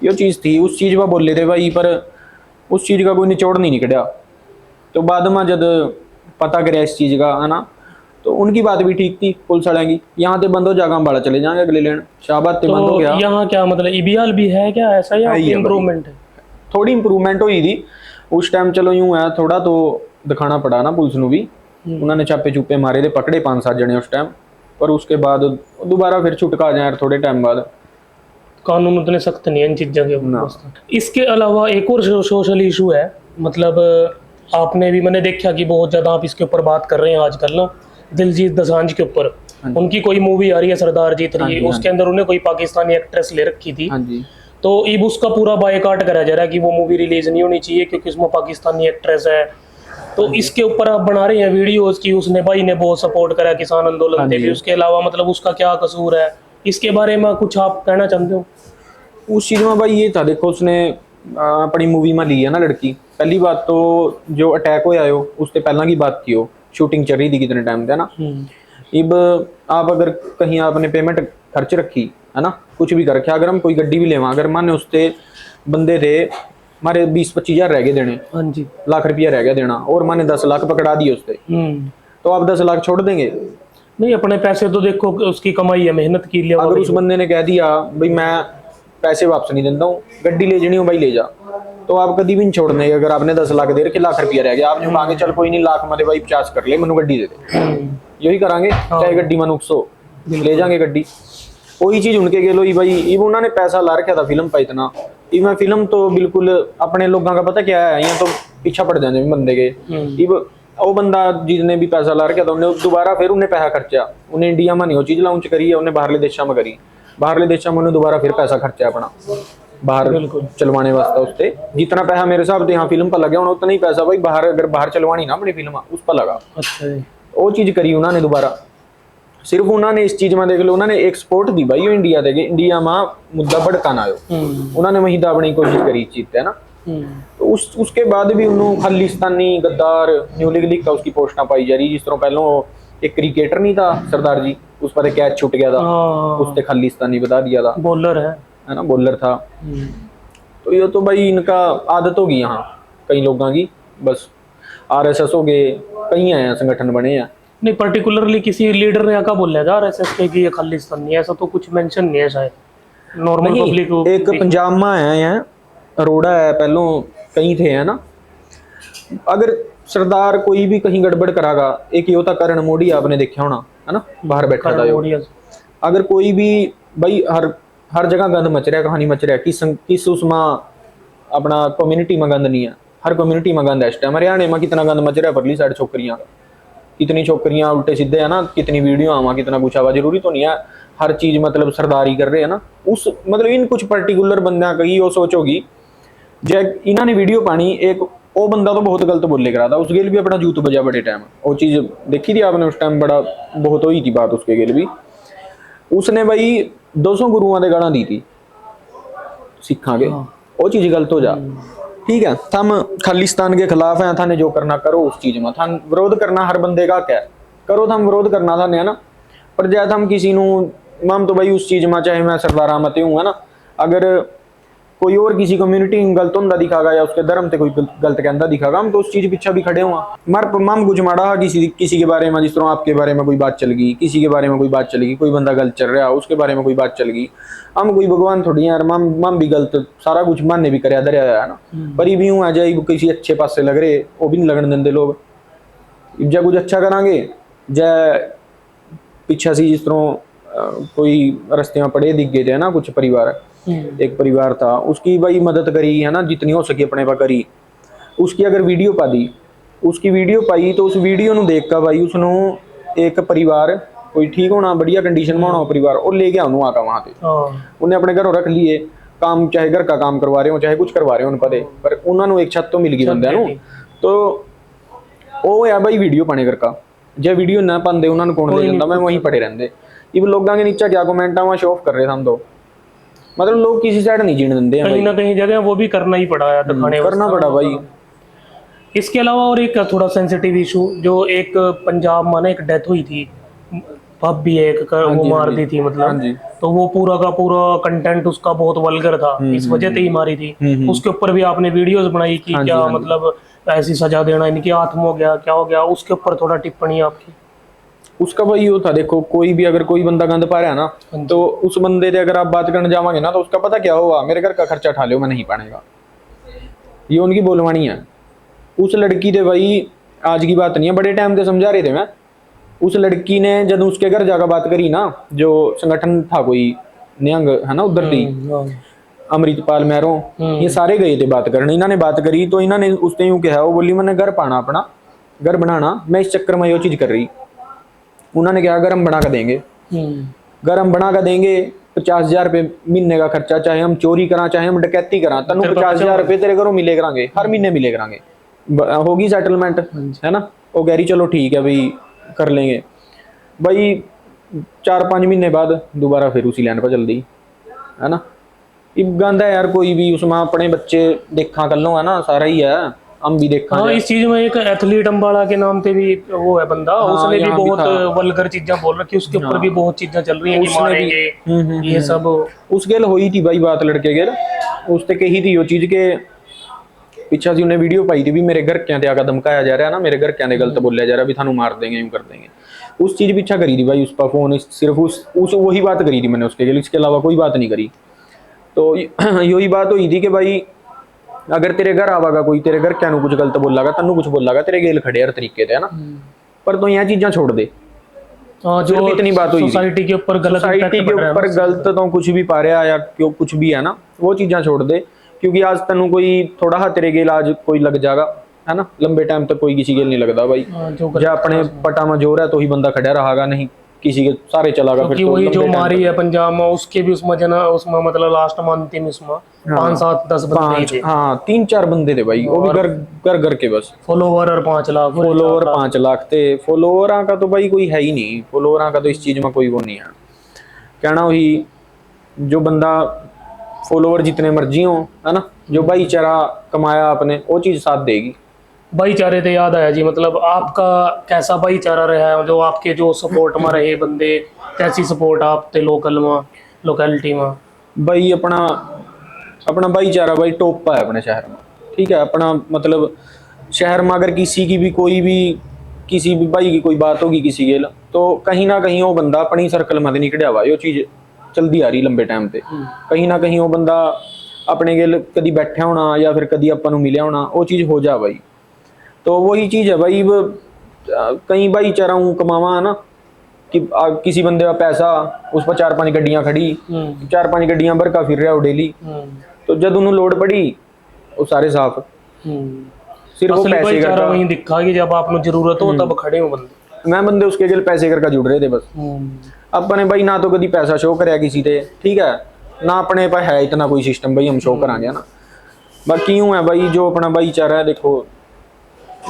यो चीज़ थी, उस चीज़ पर बोले थे भाई, पर उस चीज़ का कोई निचोड़ नहीं निकलिया। तो बाद में जब पता करे इस चीज़ का, है ना, तो उनकी बात भी ठीक थी पुलिस वाले की, यहाँ से बंद हो जाएगा, अम्बाड़ा चले जाएंगे अगले लेन, शाहबाद से बंद हो गया। यहाँ क्या मतलब ईबीआल भी है क्या ऐसा, या इम्प्रूवमेंट है? थोड़ी इम्प्रूवमेंट हुई थी उस टाइम, चलो यूं है, थोड़ा तो दिखाना पड़ा ना पुलिस ਨੂੰ भी, उन्होंने छापे चुपे मारे थे, पकड़े 5-7 जने उस टाइम, पर उसके बाद दोबारा फिर छुटका जाए थोड़े टाइम बाद, कानून उतने सख्त नहीं है इन चीज़ों के ऊपर। इसके अलावा एक और सोशल इशू है, मतलब आपने भी, मैंने देखा कि बहुत ज़्यादा आप इसके ऊपर बात कर रहे हैं आजकल ना, दिलजीत दोसांझ के ऊपर। उनकी कोई मूवी आ रही है सरदार जी 3, उसके अंदर उन्हें कोई पाकिस्तानी एक्ट्रेस ले रखी थी, तो अब उसका पूरा बायकॉट करा जा रहा है कि वो मूवी रिलीज नहीं होनी चाहिए क्योंकि उसमें पाकिस्तानी एक्ट्रेस है। तो इसके ऊपर आप बना रहे हैं वीडियोस की, उसने भाई ने बहुत सपोर्ट करा किसान आंदोलन पे भी, उसके अलावा मतलब उसका क्या कसूर है, इसके बारे में कुछ आप कहना चाहते हो? उस चीज़ में भाई ये था, देखो उसने अपनी मूवी में ली है ना लड़की, पहली बात तो जो अटैक होया हो उससे पहला की बात की हो, शूटिंग चल रही थी कितने टाइम से, है ना, अब आप अगर कहीं आपने पेमेंट खर्च रखी है ना, कुछ भी कर रखा, अगर हम कोई गड्डी भी लेवा, अगर माने उससे बंदे थे हमारे 20-25 हज़ार रह गए देने, हाँ जी, लाख रुपया रह गया देना, और माने 10 लाख पकड़ा दिए उससे, तो आप 10 लाख छोड़ देंगे? नहीं, अपने पैसे तो देखो उसकी कमाई है, मेहनत की लिया। अगर उस बंदे ने कह दिया भाई मैं पैसे वापस नहीं देता हूँ, गड्डी ले जानी हो भाई ले जा, तो आप कभी भी नहीं छोड़ने, अगर आपने 10 लाख दे रखे, लाख रुपया रह गया, आप जो मांगे चल कोई नहीं लाख में भाई 50 कर ले, मैंने गड्डी दे दे, यही करांगे, चाहे गड्डी में नुक्स हो, ले जाएंगे गड्डी। वही चीज उनके गेलो ही भाई, इब उन्होंने पैसा ला रखा था फिल्म पर इतना, इब मैं फिल्म तो बिल्कुल अपने लोगों का पता क्या है, यहाँ तो पीछा पड़ जाने बंदे के, इब वो बंदा जिसने भी पैसा ला रखा था उन्हें दोबारा फिर उन्हें पैसा खर्चा, उन्हें इंडिया में नहीं वो चीज लॉन्च करी है, उन्हें बाहरले देशों में करी, बाहरले देशों में उन्हें दोबारा फिर पैसा खर्चा अपना बाहर चलवाने वास्ते, उससे जितना पैसा मेरे हिसाब से यहाँ फिल्म पर लगा होना उतना ही पैसा भाई बाहर, अगर बाहर चलवानी ना अपनी फिल्म उस पर लगा। अच्छा, वो चीज करी उन्होंने दोबारा, सिर्फ उन्होंने इस चीज में देख लो, उन्होंने एक्सपोर्ट दी भाई इंडिया देखे, इंडिया में मुद्दा भड़काना आयो, उन्होंने वही दाबने की कोशिश करी चीज है ना, तो उसके बाद भी उन्होंने खालिस्तानी गद्दार न्यू लीग लिख का उसकी पोस्टा पाई जा रही, जिस तरह पहले एक क्रिकेटर नहीं था सरदार जी, उस पर कैच छूट गया था, उसने खालिस्तानी बता दिया था, बॉलर है ना, बॉलर था, तो ये तो भाई इनका आदत होगी यहाँ कई लोगों की, बस RSS हो गए, कई हैं संगठन बने हैं, नहीं पर्टिकुलरली किसी लीडर ने आका बोला था RSS के कि ये खालिस्तानी, ऐसा तो कुछ मेंशन नहीं है शायद, नॉर्मल पब्लिक को। एक पंजाब में है अरोड़ा है, पहलों कई थे है ना, अगर सरदार कोई भी कहीं गड़बड़ करागा, एक योता करण मोदी आपने देखा होना है ना, बाहर बैठा था, अगर कोई भी भाई हर जगह गंद मच रहा है, कहानी मच रहा है, किस उसमें अपना कम्युनिटी में गंद नहीं है, हर कम्युनिटी में गंद है इस टाइम, हरियाणा में कितना गंद मच रहा है, परली साइड छोकरियां, कितनी छोकरियां उल्टे सीधे है ना, कितनी वीडियो आवा, कितना कुछ आवा, जरूरी तो नहीं है हर चीज मतलब सरदारी कर रहे है ना, उस मतलब इन कुछ पर्टिकुलर बंदा कही वो सोचोगी जब इन्होंने वीडियो पानी, एक वो बंदा तो बहुत गलत बोले करा था, उस गेल भी अपना जूत बजा बड़े टाइम, वो चीज देखी थी आपने उस टाइम, बड़ा बहुत हुई थी बात उसके गेल भी, उसने भाई 200 गुरुओं ने गाना दी थी सिखा के, वो चीज गलत हो जा, ठीक है, थम खालिस्तान के खिलाफ हैं, थाने जो करना करो उस चीज में, थान विरोध करना हर बंदे का क्या करो, थम विरोध करना थाने है ना। पर जैसे हम किसी मम तो भाई उस चीज में, चाहे मैं सरदार मत हूँ है ना, अगर कोई और किसी कम्युनिटी गलत होंदा दिखागा या उसके धर्म से कोई गलत कहता दिखागा, हम तो उस चीज पीछे भी खड़े हुआ। मर मम कुछ माड़ा किसी के बारे में, जिस तरह आपके बारे में कोई बात चल गई, किसी के बारे में कोई बात चल गई, कोई बंदा गलत चल रहा उसके बारे में कोई बात चल गई, हम कोई भगवान थोड़ी यार, मम भी गलत सारा कुछ मानने भी कर है ना। पर भी हूँ आ जाए किसी अच्छे पास से लग रहे वो भी नहीं लगन देंगे लोग। जब कुछ अच्छा करांगे जय पीछा से, जिस तरह कोई रस्ते में पड़े दिख गए थे ना कुछ परिवार, एक परिवार था उसकी भाई मदद करी है ना, जितनी हो सकी अपने पर करी। उसकी अगर वीडियो पा दी, उसकी वीडियो पाई तो उस वीडियो ਨੂੰ देख कर भाई उसनो एक परिवार कोई ठीक होना बढ़िया कंडीशन में होना परिवार और ले गया उन्होंने आकर वहां पे, उन्हें अपने घरों रख लिए काम, चाहे घर का काम करवा रहे हो चाहे कुछ करवा रहे हो उन पते, पर उन्होंने एक छत तो मिल गई बंदे नु। तो वो है भाई वीडियो पाने घर का, जे वीडियो ना पाते उन्होंने कौन ले जाता, मैं वहीं पड़े रहते। ये लोगों के नीचे क्या कमेंट वहां शो ऑफ कर रहे थे हम तो, मतलब लोग किसी साइड नहीं जीने देते हैं, कहीं ना कहीं जगह वो भी करना ही पड़ा है, दिखाने करना पड़ा भाई। इसके अलावा और एक थोड़ा सेंसिटिव इशू, जो एक पंजाब में ना एक डेथ हुई थी, पब भी एक वो मार दी थी मतलब, तो वो पूरा का पूरा कंटेंट उसका बहुत वल्गर था, इस वजह से ही मारी थी। उसके ऊपर भी आपने वीडियोस बनाई कि क्या मतलब ऐसी सजा देना, इनकी आत्म हो गया क्या हो गया, उसके ऊपर थोड़ा टिप्पणी आपकी। उसका भाई ये था, देखो कोई भी अगर कोई बंदा गंद पा रहा है ना, तो उस बंदे से अगर आप बात करने जाओगे ना तो उसका पता क्या हुआ, मेरे घर का खर्चा उठा लो मैं नहीं पानेगा, ये उनकी बोलवानी है। उस लड़की ने भाई आज की बात नहीं है, बड़े टाइम से समझा रहे थे मैं, उस लड़की ने जब उसके घर जाकर बात करी ना, जो संगठन था कोई नियंग है ना उधर थी, अमृतपाल मैरो, ये सारे गए थे बात करने, इन्होंने बात करी तो इन्होंने उसने यूं कहा, वो बोली मैंने घर पाना अपना घर बनाना, मैं इस चक्कर में ये चीज कर रही। उन्होंने कहा घर हम बना कर देंगे, घर हम बना कर देंगे, 50,000 रुपये महीने का खर्चा, चाहे हम चोरी करा चाहे हम डकैती करा, तनु 50,000 रुपये तेरे घरों मिले करांगे, हर महीने मिले करांगे, होगी सेटलमेंट है ना। वो कह रही चलो ठीक है भाई कर लेंगे। भाई 4-5 महीने बाद दोबारा फिर उसी लैंड पर चल दी है ना। ये गंद है यार, कोई भी उसमें अपने बच्चे देखा कर लो है ना, सारा ही है, हम भी देखा। हाँ, इस चीज में एक एथलीट अंबाला के नाम से भी वो है बंदा, उसने भी बहुत वल्गर चीजें बोल रखी, उसके ऊपर भी बहुत चीजें चल रही हैं कि मारेंगे ये सब। उस गेल हुई थी भाई बात लड़के गेल, उसने कही थी वो चीज के पीछा से उन्हें वीडियो पाई थी भी मेरे घर क्या आका धमकाया जा रहा है ना, मेरे घर क्या गलत बोलिया जा रहा है भी थानू मार देंगे यूं कर देंगे। उस चीज पीछा करी थी भाई, उस पर फोन सिर्फ उस वही बात करी थी मैंने उसके लिए, इसके अलावा कोई बात नहीं करी। तो यही बात हुई थी कि भाई अगर तेरे घर आवागा कोई, तेरे घर क्या कुछ गलत बोलागा, तन्नू कुछ बोलागा, तेरे गेल खड़े हर तरीके से है ना, पर तो यहाँ चीजें छोड़ दे। जो इतनी बात हुई सोसाइटी के ऊपर गलत, सोसाइटी के ऊपर गलत तो कुछ भी पा रहा या क्यों कुछ भी है ना, वो चीजें छोड़ दे। क्योंकि आज तेनू कोई थोड़ा हा तेरे गेल आज कोई लग जाएगा है ना, लंबे टाइम तक कोई किसी गेल नहीं लगता भाई। जो अपने पटा में जोर है तो ही बंदा खड़ा रहेगा, नहीं किसी के सारे चलागा। फिर वही जो मारी है पंजाब में, उसके भी उसमें जना उसमें मतलब लास्ट मंथ में उसमें 5-7-10 बंदे थे। हाँ 3-4 बंदे थे भाई, वो भी घर के बस फॉलोवर और 5 लाख फॉलोवर 5 लाख थे। फॉलोवर का तो भाई कोई है ही नहीं, फॉलोवर का तो इस चीज में कोई वो नहीं है। कहना वही जो बंदा फॉलोवर जितने मर्जी हो है ना, जो भाईचारा कमाया आपने वो चीज साथ देगी। भाईचारे से याद आया जी, मतलब आपका कैसा भाईचारा रहा है, जो आपके जो सपोर्ट में रहे बंदे, कैसी सपोर्ट आप थे लोकल में, लोकेलिटी में? भाई अपना भाईचारा भाई टॉप पर है अपने शहर में, ठीक है। अपना मतलब शहर में अगर किसी की भी कोई भी किसी भी भाई की कोई बात होगी किसी के, तो कहीं ना कहीं वो बंदा अपनी सर्कल में नहीं कढ़िया हुआ, ये चीज चलती आ रही लंबे टाइम पे। कहीं ना कहीं वो बंदा अपने गेल कदी बैठा होना या फिर कदी अपन मिलिया होना, वो चीज हो जा भाई। तो वही चीज है भाई, कहीं भाईचारा कमावा है ना कि किसी बंदे का पैसा उस पर 4-5 गड्डियां खड़ी, 4-5 गड्डियां भर का फिर रहा हो डेली, तो जब उन्होंने लोड पड़ी वो सारे साफ। सिर्फ वो पैसे का वही दिखा कि जब आपको जरूरत हो तब खड़े हो बंदे, मैं बंदे उसके गेल पैसे करके जुड़ रहे थे बस। अपने भाई ना तो कभी पैसा शो कराया किसी से, ठीक है ना अपने पास है इतना कोई सिस्टम भाई हम शो करांगे ना। बाकी यूं है भाई जो अपना भाईचारा है, देखो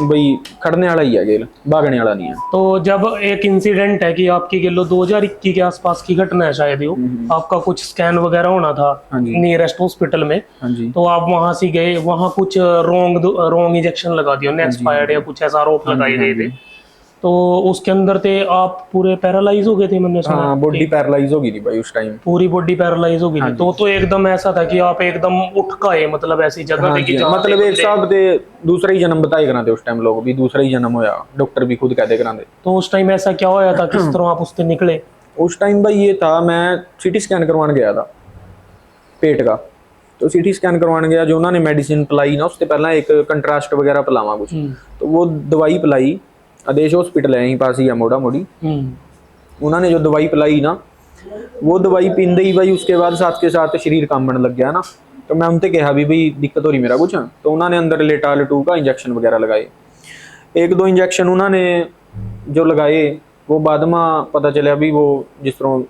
बई खड़ने वाला ही है गेल, भागने वाला नहीं है। तो जब एक इंसिडेंट है कि आपकी गेलो 2021 के आसपास की घटना है शायद यो, आपका कुछ स्कैन वगैरह होना था हाँ जी। नियरेस्ट हॉस्पिटल में, हाँ जी। तो आप वहां से गए, वहां कुछ रॉन्ग इंजेक्शन लगा दिया, एक्सपायर्ड या कुछ ऐसा आरोप लगाए गए थे, तो उसके अंदर थे आप पूरे पैरालाइज हो गए थे, मैंने सुना। हाँ, बॉडी पैरालाइज हो गई थी भाई उस टाइम। पूरी बॉडी पैरालाइज हो गई थी, तो एकदम ऐसा था कि आप एकदम उठ का है, मतलब ऐसी जगह हाँ पे कि जी, जहाँ मतलब पे एक साहब थे दूसरा ही जन्म बताए करा थे उस टाइम, लोग भी दूसरा ही जन्म होया, डॉक्टर भी खुद कहते करा थे। तो उस टाइम ऐसा क्या होया था, किस तरह आप उससे निकले? उस टाइम भाई ये था, मैं सीटी स्कैन करवाने गया था पेट का, तो सीटी स्कैन करवाने गया, जो उन्होंने मेडिसिन पिलाई ना, उससे पहला एक कंट्रास्ट वगैरह पिलावा कुछ, तो वो दवाई पिलाई, आदेश हॉस्पिटल है यहीं पास ही है मोड़ा मोड़ी, उन्होंने जो दवाई पिलाई ना, वो दवाई पींदे ही भाई उसके बाद साथ के साथ शरीर कांबन लग गया ना, तो मैं उनसे कहा भी भाई दिक्कत हो रही मेरा कुछ, तो उन्होंने अंदर लेटाल 2 का इंजेक्शन वगैरह लगाए, 1-2 इंजेक्शन उन्होंने जो लगाए, वो बाद में पता चला भी वो जिस तरह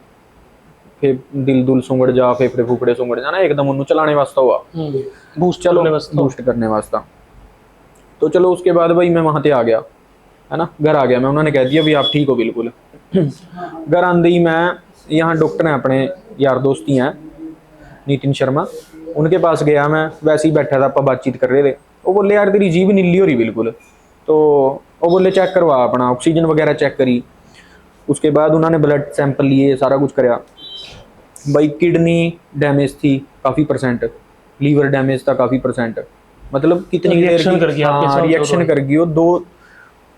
फिर दिल दुल सुंगड़ जा, फेफड़े फूफड़े सुंगड़ जाना, एकदम उन्होंने चलाने वास्ता हुआ, बूस्ट चलो करने वास्ते। बूस्ट करने वास्ता। तो चलो उसके बाद भाई मैं वहाँ से आ गया, है ना, घर आ गया मैं, उन्होंने कह दिया भी आप ठीक हो बिल्कुल। घर आंदे ही मैं, यहाँ डॉक्टर हैं अपने यार दोस्त ही हैं नितिन शर्मा, उनके पास गया मैं, वैसे ही बैठा था, आप बातचीत कर रहे थे, वो बोले यार तेरी जीभ नीली हो रही बिल्कुल, तो वो बोले चेक करवा अपना ऑक्सीजन वगैरह चेक करी, उसके बाद उन्होंने ब्लड सैंपल लिए, सारा कुछ कराया भाई। किडनी डैमेज थी काफ़ी %, लीवर डैमेज था काफ़ी %, मतलब कितनी देर रिएक्शन कर गया आपके साथ? रिएक्शन कर गई वो,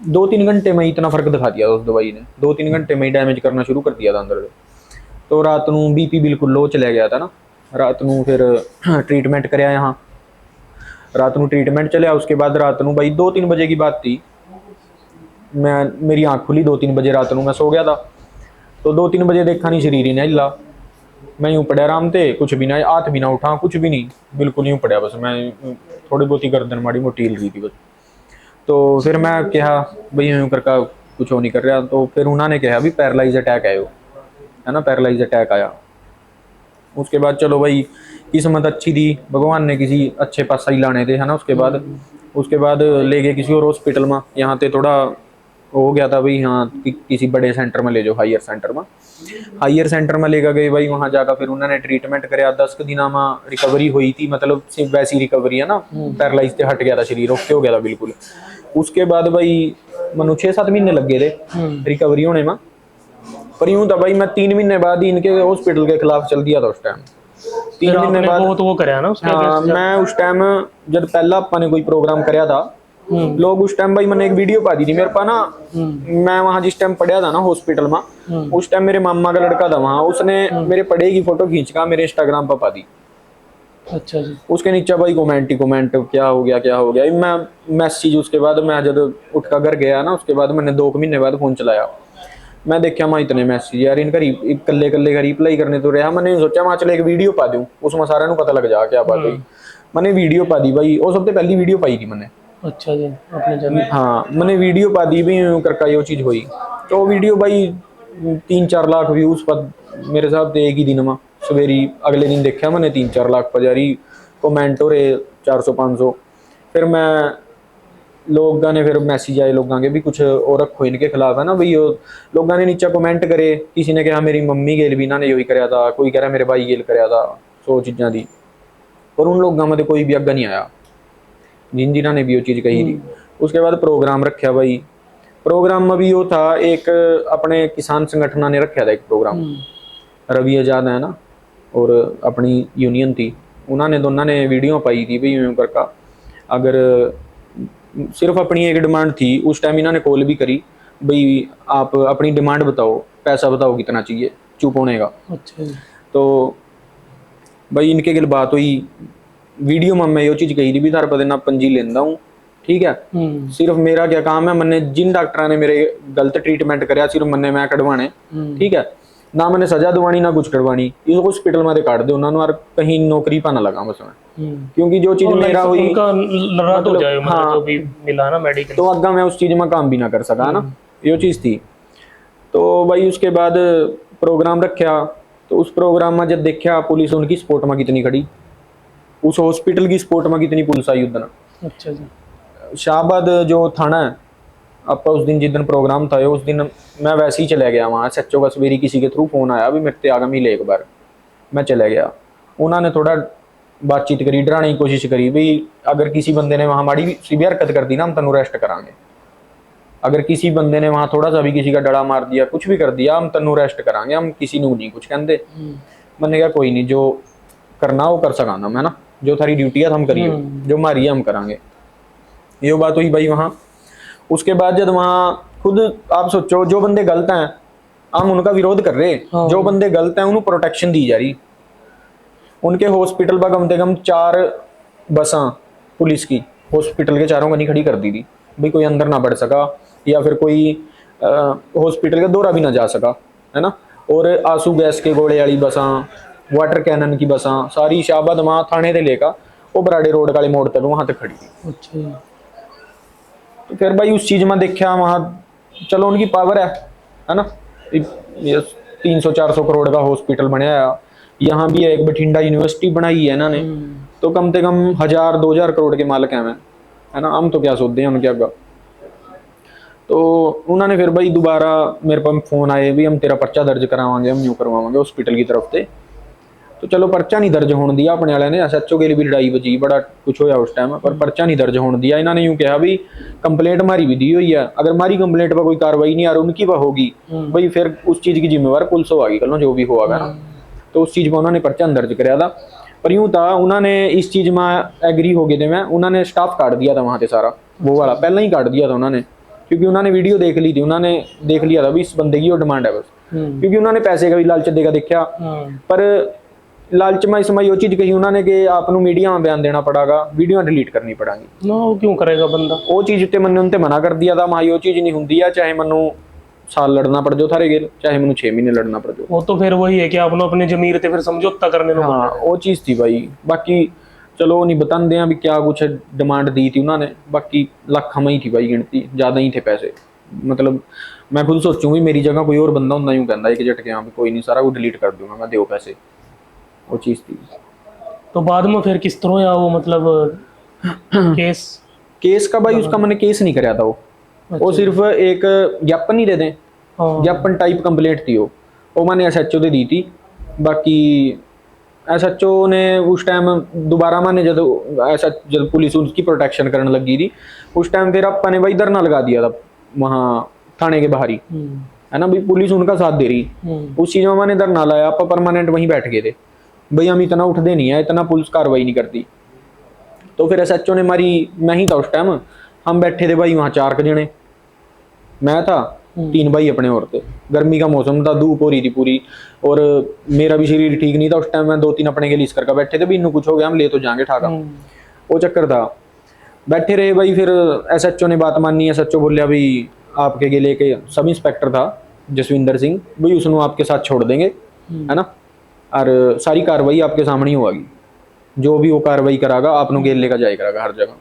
2-3 घंटे में ही इतना फर्क दिखा दिया उस दवाई ने, 2-3 घंटे में ही डैमेज करना शुरू कर दिया था अंदर। तो रात को बीपी बिल्कुल लो चला गया था ना, रात को फिर ट्रीटमेंट कराया यहाँ, रात को ट्रीटमेंट चलिया, उसके बाद रात को भाई 2-3 बजे की बात थी, मेरी आँख खुली 2-3 बजे रात को, मैं सो गया था, तो 2-3 बजे देखा नहीं शरीर ही नहीं हिला, मैं यूँ पड़ा आराम थे, कुछ भी ना, हाथ भी ना उठा, कुछ भी नहीं, बिल्कुल यूँ पड़ा बस, मैं थोड़ी बहुत ही गर्दन माड़ी मोटी हिल रही थी बस। तो फिर मैं कहा भाई यूँ करके कुछ हो नहीं कर रहा, तो फिर उन्होंने कहा भी पैरालाइज अटैक आयो, है ना, पैरालाइज अटैक आया। उसके बाद चलो भाई किस्मत अच्छी थी, भगवान ने किसी अच्छे पास ही लाने थे, है ना। उसके बाद ले गए किसी और हॉस्पिटल में, यहाँ पे थोड़ा हो गया था भाई, हाँ किसी बड़े सेंटर में ले जाओ, हायर सेंटर में लेकर गए भाई, वहाँ जाकर फिर उन्होंने ट्रीटमेंट कराया, 10 दिन में रिकवरी हुई थी, मतलब सिर्फ वैसी रिकवरी है ना, पैरालाइज से हट गया था शरीर, ओके हो गया था बिल्कुल। उसके बाद भाई मनु 6-7 महीने लग गए थे रिकवरी होने में, पर यूं था भाई मैं 3 महीने बाद ही इनके हॉस्पिटल के खिलाफ चल दिया था उस टाइम, 3 महीने बाद। बहुत वो कराया ना उसके हाँ, मैं उस टाइम जब पहला अपने कोई प्रोग्राम कराया था, लोग उस टाइम भाई मैंने एक वीडियो पा दी थी मेरे पास ना, मैं वहाँ जिस टाइम पढ़ा था ना हॉस्पिटल में, उस टाइम मेरे मामा का लड़का था वहाँ, उसने मेरे पढ़े की फोटो खींच कर मेरे इंस्टाग्राम पर पा दी। अच्छा जी। उसके नीचे भाई कमेंट क्या हो गया। मैं मैसेज, उसके बाद मैं जब उठ कर घर गया ना, उसके बाद मैंने 2 महीने बाद फोन चलाया, मैं देखा मैं इतने मैसेज यार इनका कल्ले का रिप्लाई करने तो रहा, मैंने सोचा मैं चलो एक वीडियो पा दूं, उसमें सारे पता लग जा क्या बात हुई। मैंने वीडियो पा दी भाई, वो सबसे पहली वीडियो पाई थी मैंने। अच्छा जी, आपने जाना। हाँ, मैंने वीडियो पा दी भी करके ये चीज़ हुई, तो वीडियो भाई 3-4 लाख व्यूज़ पर मेरे साथ एक ही दिन में, सवेरी अगले दिन देखा मैंने 3-4 लाख पर जारी कमेंट हो रहे 400-500। फिर मैं लोगों ने फिर मैसेज आए लोगों के भी कुछ और रखो इनके खिलाफ, है ना भाई, लोगों ने नीचे कमेंट करे, किसी ने कहा मेरी मम्मी गेल भी इन्होंने यही कराया था, कोई कह रहा मेरे भाई गेल कराया था, 100 चीज़ां दी, पर उन लोगों में कोई भी अग्गा नहीं आया जिन्होंने ने भी वो चीज़ कही थी। उसके बाद प्रोग्राम रखा भाई, प्रोग्राम में भी वो था एक अपने किसान संगठन ने रखा था एक प्रोग्राम, रवि आजाद है ना, और अपनी यूनियन थी, उन्होंने दोनों ने वीडियो पाई थी भाई यूँ करके, अगर सिर्फ अपनी एक डिमांड थी उस टाइम, इन्होंने कॉल भी करी भाई आप अपनी डिमांड बताओ, पैसा बताओ कितना चाहिए, चुप होने का। अच्छा। तो भाई इनके गिल बात हुई, वीडियो में मैं ये चीज़ कही थी भी तार पर पंजी लेंदा हूँ, ठीक है, सिर्फ मेरा क्या काम है, मैंने जिन डॉक्टर ने मेरे गलत ट्रीटमेंट कराया सिर्फ मैं कटवाने, ठीक है, ना मैंने सजा दवानी ना कुछ करवानी, इस हॉस्पिटल में काट दे उन्होंने, और कहीं नौकरी पा ना लगा बस मैं, क्योंकि जो चीज़ मेरा हुई मतलब हाँ जो भी मिला ना मेडिकल, तो अग्गा मैं उस चीज़ में काम भी ना कर सका ना, ये चीज़ थी। तो भाई उसके बाद प्रोग्राम रखा, तो उस प्रोग्राम में जब देखा पुलिस उनकी सपोर्ट में कितनी खड़ी, उस हॉस्पिटल की सपोर्ट में कितनी पुलिस आई उधर। अच्छा जी। शाहबाद जो थाना है आपका, उस दिन जिस दिन प्रोग्राम था उस दिन मैं वैसे ही चला गया वहाँ। SHO का सवेरी किसी के थ्रू फोन आया भी मेरे ते आगा मिले एक बार, मैं चला गया। उन्होंने थोड़ा बातचीत करी, डराने की कोशिश करी भी अगर किसी बंदे ने वहाँ माड़ी सी भी हरकत कर दी ना हम तेन अरेस्ट करांगे, अगर किसी बंदे ने वहाँ थोड़ा सा भी किसी का डड़ा मार दिया, कुछ भी कर दिया, हम तेन अरेस्ट करांगे, हम किसी को नहीं कुछ कहते। मैंने कहा कोई नहीं, जो करना वो कर सकाना मैं ना, जो थारी ड्यूटी है हम करिए, जो मारी है हम करांगे। ये बात हुई भाई वहाँ। उसके बाद जब वहाँ खुद आप सोचो जो बंदे गलत हैं हम उनका विरोध कर रहे, जो बंदे गलत हैं उन्हें प्रोटेक्शन दी जा रही। उनके हॉस्पिटल पर कम से कम 4 बसां पुलिस की हॉस्पिटल के चारों कनी खड़ी कर दी थी भाई, कोई अंदर ना बढ़ सका या फिर कोई हॉस्पिटल का दौरा भी ना जा सका, है ना। और आंसू गैस के गोले वाली बसां, वाटर कैनन की बसां सारी शाहबाद वहाँ थाने से लेकर वो बराड़े रोड वाले मोड़ तक वहाँ तक खड़ी थी। अच्छा। तो फिर भाई उस चीज़ में देखा वहाँ, चलो उनकी पावर है ना, 300-400 करोड़ का हॉस्पिटल बनाया, यहाँ भी एक बठिंडा यूनिवर्सिटी बनाई है इन्होंने, तो कम से कम 1000-2000 करोड़ के मालिक हैं, है ना। हम तो क्या सोचते हैं, हम क्या। तो उन्होंने फिर भाई दोबारा मेरे पास फोन आए भी हम तेरा पर्चा दर्ज करावांगे, हम यूँ करवावांगे हॉस्पिटल की तरफ से। तो चलो पर्चा नहीं दर्ज होने दिया अपने वाले ने, SHO के लिए भी लड़ाई बची, बड़ा कुछ होया उस टाइम, पर पर्चा नहीं दर्ज होने दिया। इन्होंने यूँ कहा भी कंप्लेंट मारी भी दी हुई है, अगर मारी कंप्लेंट पर कोई कार्रवाई नहीं आ रही उनकी वह होगी भाई, फिर उस चीज़ की जिम्मेवार पुलिस होगी कल जो भी होगा ना। तो उस चीज़ में उन्होंने पर्चा दर्ज कराया था। पर यूँ था उन्होंने इस चीज़ में एग्री हो गए थे, मैं उन्होंने स्टाफ काट दिया था वहाँ से सारा, वो वाला पहले ही काट दिया था उन्होंने, क्योंकि उन्होंने वीडियो देख ली थी, उन्होंने देख लिया था भी इस बंदे की वो डिमांड है बस, क्योंकि उन्होंने पैसे का भी लालच देगा देखा। पर लालच में इसमें यो चीज़ कही उन्होंने कि आपको मीडिया में बयान देना पड़ेगा, वीडियो डिलीट करनी पड़ेगी ना, वो क्यों करेगा बंदा, वो चीज़ उत्ते मैंने उनते मना कर दिया था। मां यो चीज़ नहीं होंगी है, चाहे मनु साल लड़ना पड़ जाओ थारे गेल, चाहे मैंने 6 महीने लड़ना पड़ जाओ। वो तो फिर वही है कि आपने अपने जमीर ते फिर समझौता करने लो। हाँ वो चीज़ थी भाई। बाकी चलो नहीं बता दें भी क्या कुछ डिमांड दी थी उन्होंने, बाकी लाख में ही थी भाई गिनती, ज़्यादा ही थे पैसे। मतलब मैं खुद सोचूँ भी मेरी जगह कोई और बंदा होंगे यूँ कहता एक झटके हाँ भी कोई नहीं सारा कुछ डिलीट कर दूंगा मैं, दो पैसे, वो चीज़ थी। तो बाद में फिर किस तरह या वो मतलब केस का भाई उसका मैंने केस नहीं कराया था वो सिर्फ एक ज्ञापन ही दे दें, ज्ञापन टाइप कंप्लेंट थी वो मैंने SHO से दी थी। बाकी SHO ने उस टाइम दोबारा मैंने जब पुलिस उसकी प्रोटेक्शन करने लगी थी उस टाइम फिर अपा ने भाई धरना लगा दिया था वहाँ थाने के बाहर ही, है ना भाई, पुलिस उनका साथ दे रही। उस चीज़ में मैंने धरना लाया, आप परमानेंट वहीं बैठ गए थे भाई, हम इतना उठते नहीं है, इतना पुलिस कार्रवाई नहीं करती। तो फिर SHO ने मारी, मैं ही था उस टाइम, हम बैठे थे भाई वहाँ 4 जने, मैं था 3 भाई अपने और थे, गर्मी का मौसम था, धूप हो रही थी पूरी, और मेरा भी शरीर ठीक नहीं था उस टाइम, मैं 2-3 अपने के लिए इस करके बैठे थे भी इन्हों कुछ हो गया हम ले तो जाएंगे ठाका, वो चक्कर था। बैठे रहे भाई, फिर SHO ने बात मानी। SHO बोलिया भाई आपके के लेके सब इंस्पेक्टर था जसविंदर सिंह भाई, उसको आपके साथ छोड़ देंगे, है ना, और सारी कार्रवाई आपके सामने ही होगी, जो भी वो कार्रवाई करागा आपने गेल लेकर जाए करागा हर जगह।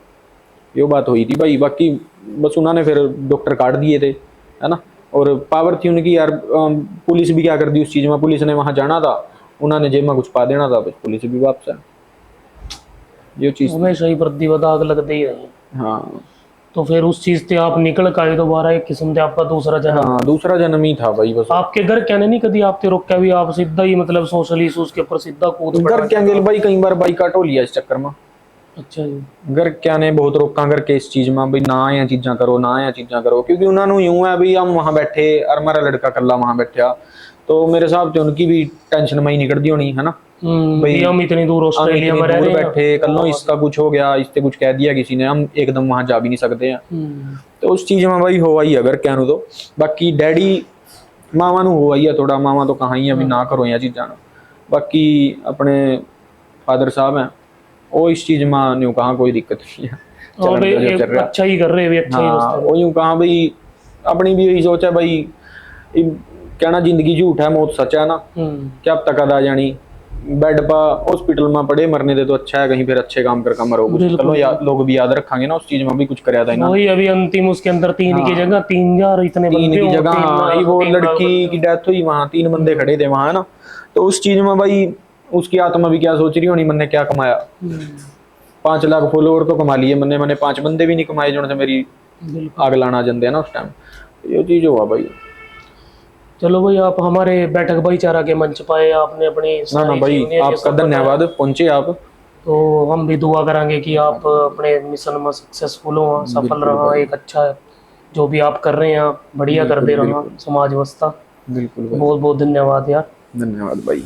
ये बात हुई थी भाई। बाकी बस उन्होंने फिर डॉक्टर काट दिए थे, है ना, और पावर थी उनकी यार। पुलिस भी क्या कर दी उस चीज़ में, पुलिस ने वहाँ जाना था, उन्होंने जेब में कुछ पा देना था, बस पुलिस भी वापस है, ये चीज़ हमेशा ही प्रतिबद्ध आग लगते ही रहे। हाँ। तो फिर उस चीज से आप निकल के आए दोबारा, एक किस्म से आपका दूसरा जन्म। हाँ दूसरा जन्म ही था भाई बस। आपके घर कहने नहीं कभी आपते रोका भी, आप सीधा ही मतलब सोशल इश्यूज के ऊपर सीधा कूद पड़ा? घर क्या गेल भाई, कई बार बाइकाट हो लिया इस चक्कर में। अच्छा जी। घर क्या ने बहुत रोका करके इस चीज में भाई, ना ये चीज़ा करो, ना ये चीज़ा करो, क्योंकि उन्होंने यूं है भी हम वहाँ बैठे और हमारा लड़का कल्ला वहाँ बैठा, तो मेरे हिसाब से उनकी भी टेंशन में ही निकल दी होनी, है ना भाई, हम इतनी दूर ऑस्ट्रेलिया में रह रहे हैं, बैठे कल इसका कुछ हो गया, इससे कुछ कह दिया किसी ने, हम एकदम वहाँ जा भी नहीं सकते हैं। तो उस चीज में भाई हुआ ही अगर क्या तो। बाकी डैडी मावा नू हुआ ही है थोड़ा, मावा तो कहाँ ही अभी ना करो ये चीज़ा। बाकी अपने फादर साहब हैं वो इस चीज में न्यू कहा कोई दिक्कत नहीं है, अच्छा ही कर रहे हैं, अच्छा ही। वो यूँ कहा भाई अपनी भी यही सोच है भाई, कहना जिंदगी झूठ है मौत सच है ना, क्या अब तक आ जानी, बेड पर हॉस्पिटल में पड़े मरने दे तो अच्छा है, कहीं फिर अच्छे काम करके मरो, चलो लोग भी याद रखेंगे ना, उस चीज में भी कुछ कराया था वही अभी अंतिम उसके अंदर 3 की जगह 3000 इतने बंदे की जगह वो लड़की की डेथ हुई वहाँ, 3 बंदे खड़े थे वहाँ, है ना। तो उस चीज में भाई उसकी आत्मा भी क्या सोच रही होनी, मैंने क्या कमाया, 5 लाख फॉलोवर तो कमा लिए मैंने 5 बंदे भी नहीं कमाए जो मेरी बिल्कुल। आग लाना जानते हैं ना उस टाइम। ये चीज़ हुआ भाई। चलो भाई, आप हमारे बैठक भाईचारा के मंच पाए, आपने अपनी ना सारी भाई, जीवनी ये आपका सब बताया। धन्यवाद, पहुंचे आप। तो हम भी दुआ करेंगे कि आप अपने मिशन में सक्सेसफुल हो, सफल बिल्कुल रहा, भाई। एक अच्छा जो भी आप कर रहे हैं आप बढ़िया कर बिल्कुल दे रहा बिल्कुल समाज व्यवस्था। बिल्कुल भाई। बहुत बहुत धन्यवाद यार। धन्यवाद भाई।